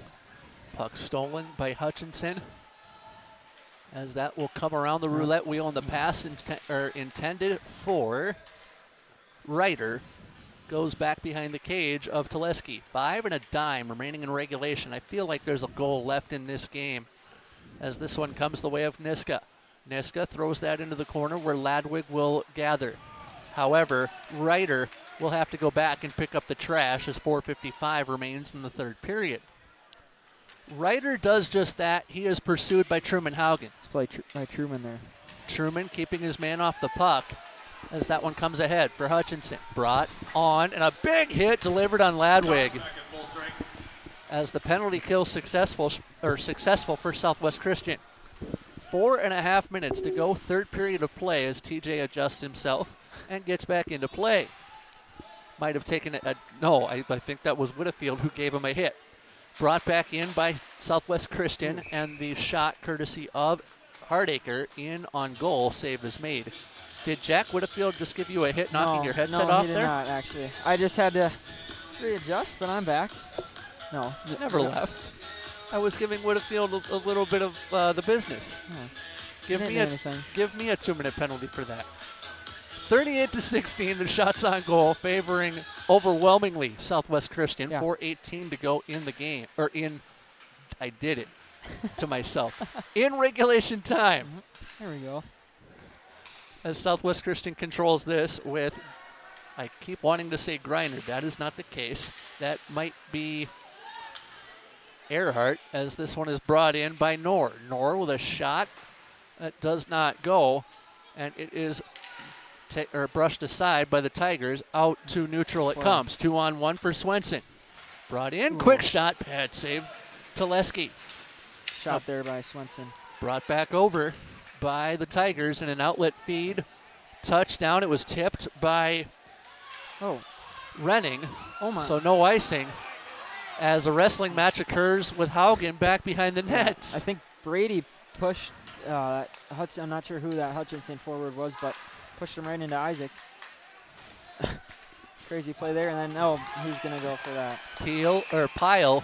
Puck stolen by Hutchinson. As that will come around the roulette wheel, and the pass intended for Ryder goes back behind the cage of Teleski. 5 and a dime remaining in regulation. I feel like there's a goal left in this game as this one comes the way of Niska. Niska throws that into the corner where Ladwig will gather. However, Ryder will have to go back and pick up the trash as 4:55 remains in the third period. Ryder does just that. He is pursued by Truman Haugen. Let's play by Truman there. Truman keeping his man off the puck as that one comes ahead for Hutchinson. Brought on, and a big hit delivered on Ladwig. As the penalty kill successful for Southwest Christian. 4.5 minutes to go, third period of play as TJ adjusts himself and gets back into play. Might have taken it. No, I think that was Whitfield who gave him a hit. Brought back in by Southwest Christian, and the shot courtesy of Hardacre in on goal. Save is made. Did Jack Whitfield just give you a hit knocking your headset off there? No, he did not, actually. I just had to readjust, but I'm back. No. Never left. I was giving Whitfield a little bit of the business. Give me a 2-minute penalty for that. 38-16, the shots on goal favoring overwhelmingly Southwest Christian. 4:18 to go in the game. I did it to myself. In regulation time. There we go. As Southwest Christian controls this with, I keep wanting to say Griner. That is not the case. That might be Earhart as this one is brought in by Knorr. Knorr with a shot that does not go, and it is brushed aside by the Tigers. Out to neutral it comes. 2-on-1 for Swenson. Brought in, quick shot, pad save, Teleski. Shot there by Swenson. Brought back over by the Tigers in an outlet feed. Touchdown, it was tipped by Renning. Oh my. So no icing as a wrestling match occurs with Haugen back behind the net. I think Brady pushed, I'm not sure who that Hutchinson forward was, but pushed him right into Isaac. Crazy play there, and then, he's going to go for that. Pyle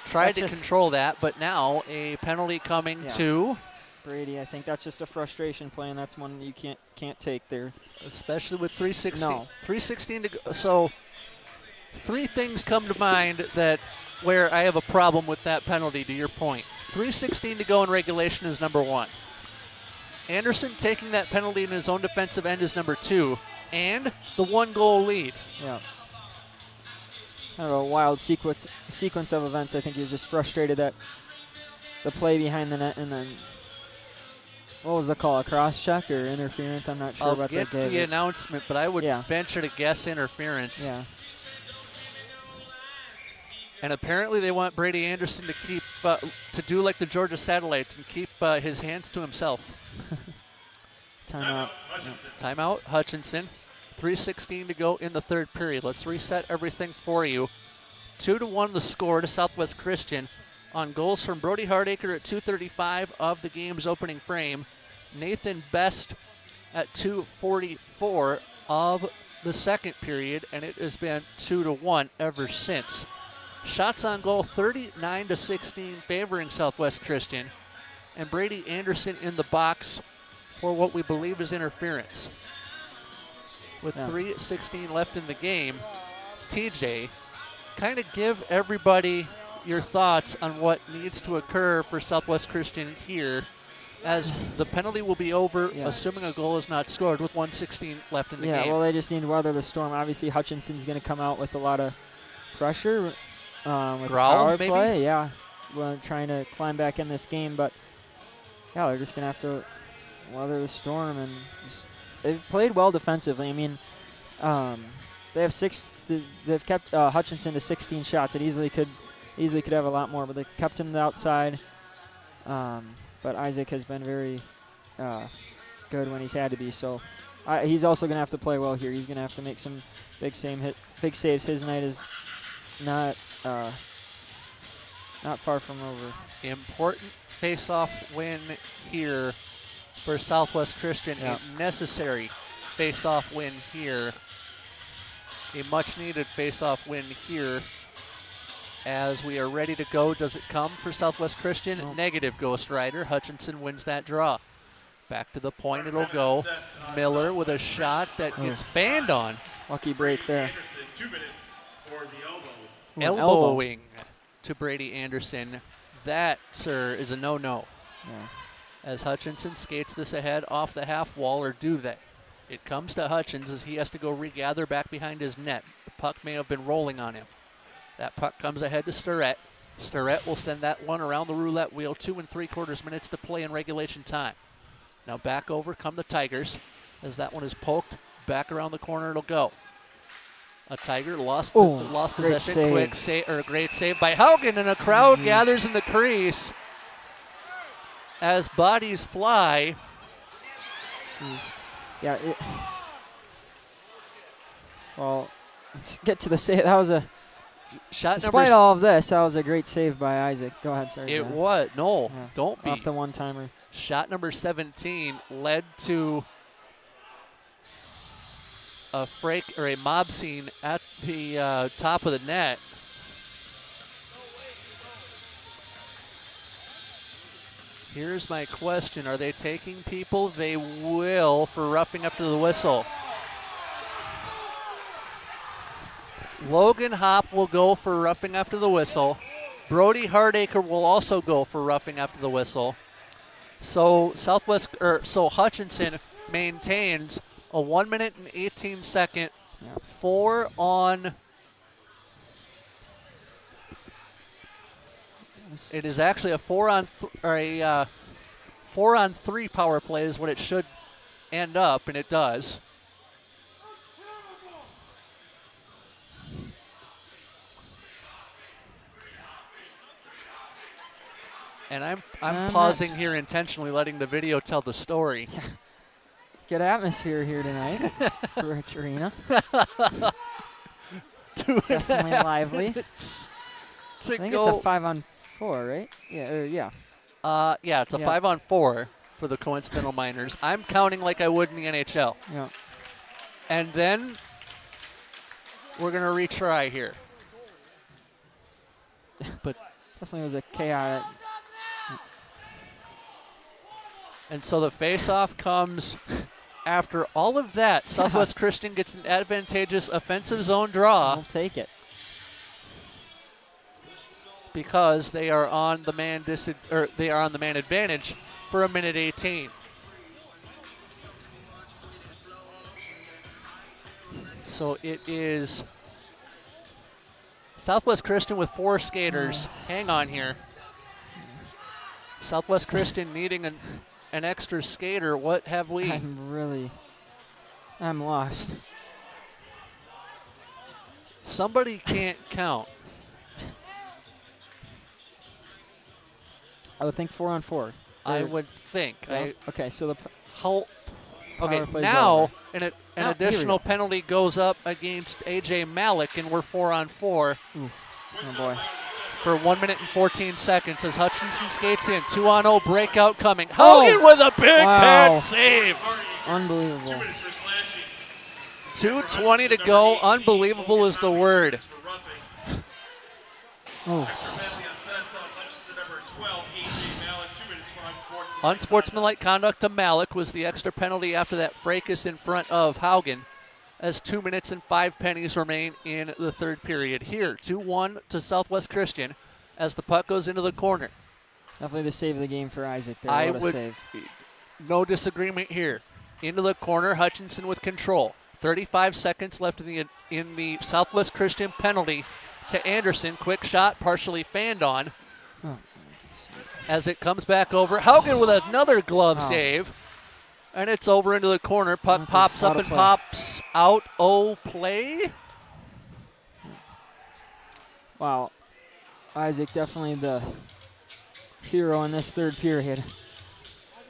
tried to control that, but now a penalty coming to Brady. I think that's just a frustration play, and that's one you can't take there. Especially with 3:16. No. 3:16 to go. So three things come to mind where I have a problem with that penalty, to your point. 3:16 to go in regulation is number one. Anderson taking that penalty in his own defensive end is number two, and the 1-goal lead. Yeah. Kind of a wild sequence of events. I think he was just frustrated that the play behind the net, and then what was the call? A cross check or interference? I'm not sure about that. I'll get the announcement, but I would venture to guess interference. Yeah. And apparently they want Brady Anderson to keep to do like the Georgia Satellites and keep his hands to himself. Timeout. Timeout, Hutchinson. 3:16 to go in the third period. Let's reset everything for you. 2-1 the score to Southwest Christian on goals from Brody Hardacre at 2:35 of the game's opening frame. Nathan Best at 2:44 of the second period, and it has been 2-1 ever since. Shots on goal 39-16 favoring Southwest Christian, and Brady Anderson in the box for what we believe is interference. With 3:16 left in the game, TJ, kind of give everybody your thoughts on what needs to occur for Southwest Christian here, as the penalty will be over, assuming a goal is not scored, with 1:16 left in the game. Yeah, well, they just need to weather the storm. Obviously, Hutchinson's going to come out with a lot of pressure with power play. Yeah, trying to climb back in this game, but they're just going to have to weather the storm, and they've played well defensively. I mean, they've kept Hutchinson to 16 shots. It easily could have a lot more, but they kept him to the outside. But Isaac has been very good when he's had to be. So he's also going to have to play well here. He's going to have to make some big saves. His night is not far from over. Important face-off win here for Southwest Christian. Yeah. A necessary face-off win here. A much-needed face-off win here. As we are ready to go, does it come for Southwest Christian? No. Negative, Ghost Rider. Hutchinson wins that draw. Back to the point it'll go. Miller with a shot that gets fanned on. Lucky break there. Anderson, 2 minutes for the elbow. Ooh, an elbow. Elbowing to Brady Anderson. That, sir, is a no-no. Yeah. As Hutchinson skates this ahead off the half wall, or do they? It comes to Hutchins as he has to go regather back behind his net. The puck may have been rolling on him. That puck comes ahead to Starrett. Starrett will send that one around the roulette wheel. 2 3/4 minutes to play in regulation time. Now back over come the Tigers as that one is poked. Back around the corner it'll go. A Tiger lost possession. Great save by Haugen, and a crowd gathers in the crease as bodies fly. Jeez. Yeah. Well, let's get to the save. That was a. Shot Despite all of this, that was a great save by Isaac. Go ahead, sorry. It was. No, Yeah. don't be. Off the one-timer. Shot number 17 led to a break or a mob scene at the top of the net. Here's my question. Are they taking people? They will for roughing after the whistle. Logan Hopp will go for roughing after the whistle. Brody Hardacre will also go for roughing after the whistle. So Hutchinson maintains a 1 minute and 18-second 4 on. It is actually a 4 on 3 power play is what it should end up, and it does. And I'm pausing here intentionally, letting the video tell the story. Yeah. Good atmosphere here tonight for Rich Arena. Definitely lively. I think it's a 5-on-4, right? Yeah. Yeah, it's a 5-on-4 for the Coincidental Miners. I'm counting like I would in the NHL. Yeah. And then we're gonna retry here. But definitely was a chaotic. And so the face-off comes after all of that. Southwest Christian gets an advantageous offensive zone draw. I'll take it. Because they are on the man advantage for a minute 18. So it is Southwest Christian with 4 skaters. Hang on here. Southwest Christian needing an extra skater. What have we? I'm lost. Somebody can't count. I would think 4-on-4. I would think. Okay, so okay, play's now over. an additional penalty goes up against A.J. Malik, and we're 4-on-4. Ooh. Oh, boy. For 1 minute and 14 seconds as Hutchinson skates in. 2-on-0 breakout coming. Hogan with a big pad save. Unbelievable. 2:20 to go. Unbelievable is the word. Oh. Unsportsmanlike conduct to Malik was the extra penalty after that fracas in front of Haugen, as 2 minutes and 5 pennies remain in the third period. Here, 2-1 to Southwest Christian as the puck goes into the corner. Definitely the save of the game for Isaac there. What a save. No disagreement here. Into the corner, Hutchinson with control. 35 seconds left in the Southwest Christian penalty to Anderson. Quick shot, partially fanned on. As it comes back over. Haugen with another glove save. And it's over into the corner. Puck pops up and pops out. Play. Wow. Isaac definitely the hero in this third period.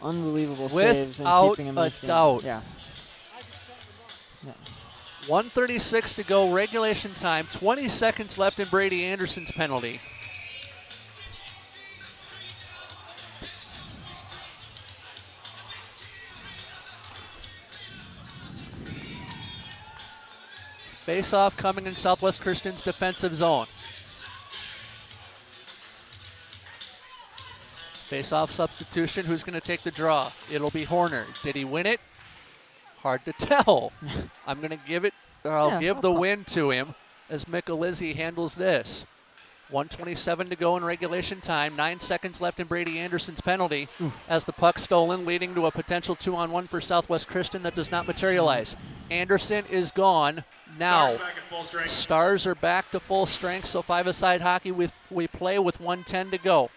unbelievable saves and Without keeping him in a this game. doubt. Yeah. 1:36 to go, regulation time. 20 seconds left in Brady Anderson's penalty. Face-off coming in Southwest Christian's defensive zone. Face-off substitution. Who's going to take the draw? It'll be Horner. Did he win it? Hard to tell. I'm going to give it, or I'll give the win to him as Michelizzi handles this. 1:27 to go in regulation time. 9 seconds left in Brady Anderson's penalty as the puck stolen, leading to a potential 2-on-1 for Southwest Christian that does not materialize. Anderson is gone. Now, Stars are back to full strength, so five-a-side hockey we play with 1:10 to go.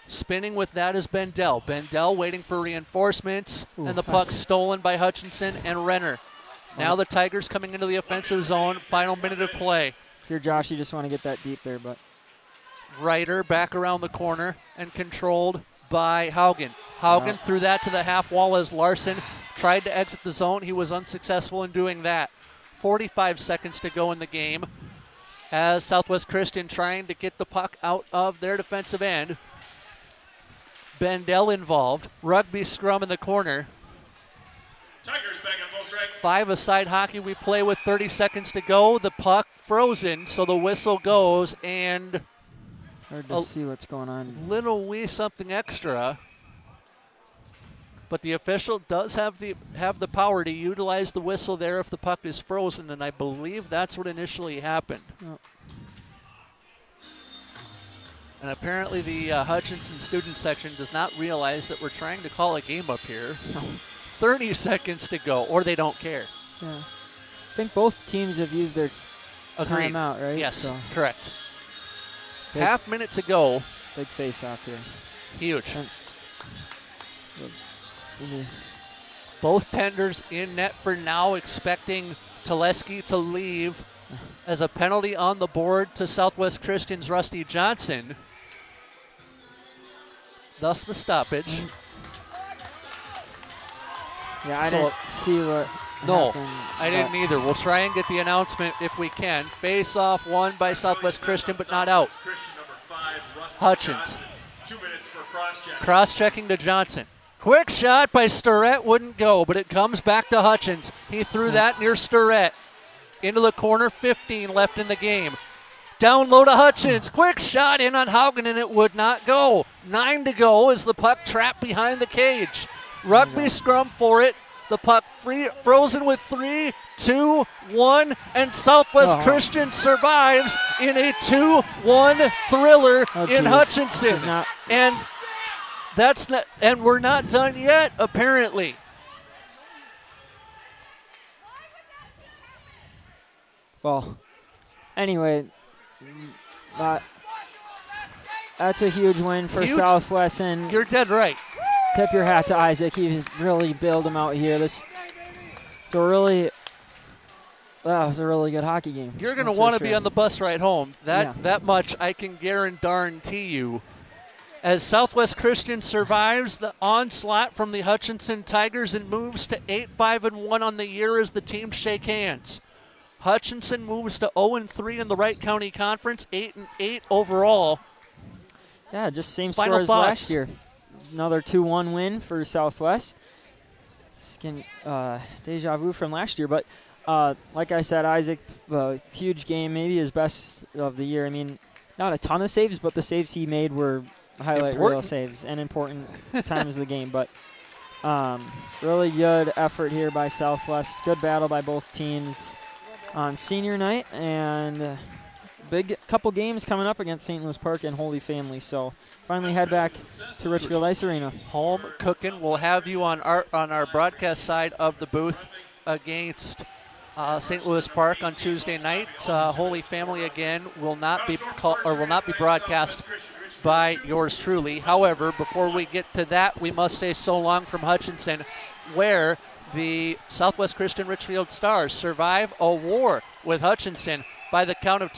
Spinning with that is Bendel. Bendel waiting for reinforcements, and the puck stolen by Hutchinson and Renner. Now the Tigers coming into the offensive zone. Final minute of play. If you're Josh, you just want to get that deep there, but Ryder back around the corner and controlled by Haugen. Haugen threw that to the half wall as Larson tried to exit the zone. He was unsuccessful in doing that. 45 seconds to go in the game as Southwest Christian trying to get the puck out of their defensive end. Bendel involved. Rugby scrum in the corner. Tigers back on full strike. Five-a-side hockey we play with 30 seconds to go. The puck frozen, so the whistle goes, and hard to see what's going on. Little wee something extra. But the official does have the power to utilize the whistle there if the puck is frozen, and I believe that's what initially happened. Oh. And apparently the Hutchinson student section does not realize that we're trying to call a game up here. 30 seconds to go, or they don't care. Yeah. I think both teams have used their timeout, right? Yes, so correct. Half minute to go. Big face-off here. Huge. Both tenders in net for now, expecting Teleski to leave as a penalty on the board to Southwest Christian's Rusty Johnson. Thus the stoppage. Yeah, I didn't see what happened, I didn't either. We'll try and get the announcement if we can. Face-off won by Southwest Christian, but not out. Hutchins. 2 minutes for cross-check. Cross-checking to Johnson. Quick shot by Starrett, wouldn't go, but it comes back to Hutchins. He threw that near Starrett. Into the corner, 15 left in the game. Down low to Hutchins. Quick shot in on Haugen, and it would not go. 9 to go as the puck trapped behind the cage. Rugby scrum for it. The puck frozen with 3, 2, 1, and Southwest Christian survives in a 2-1 thriller in Hutchinson. And that's not, and we're not done yet, apparently. Well, anyway, that's a huge win for Southwest, and you're dead right. Tip your hat to Isaac. He's really bailed him out here. That was a really good hockey game. You're going to want to be on the bus ride home. That much I can guarantee you. As Southwest Christian survives the onslaught from the Hutchinson Tigers and moves to 8-5-1 on the year as the teams shake hands. Hutchinson moves to 0-3 in the Wright County Conference, 8-8 overall. Yeah, just same score as last year. Another 2-1 win for Southwest. Deja vu from last year, but like I said, Isaac, huge game, maybe his best of the year. I mean, not a ton of saves, but the saves he made were highlight reel saves and important times of the game. But really good effort here by Southwest. Good battle by both teams on senior night, and big couple games coming up against St. Louis Park and Holy Family. So finally head back to Richfield Ice Arena. Home cooking. We'll have you on our broadcast side of the booth against St. Louis Park on Tuesday night. Holy Family again will not be broadcast by yours truly. However, before we get to that, we must say so long from Hutchinson, where the Southwest Christian Richfield Stars survive a war with Hutchinson by the count of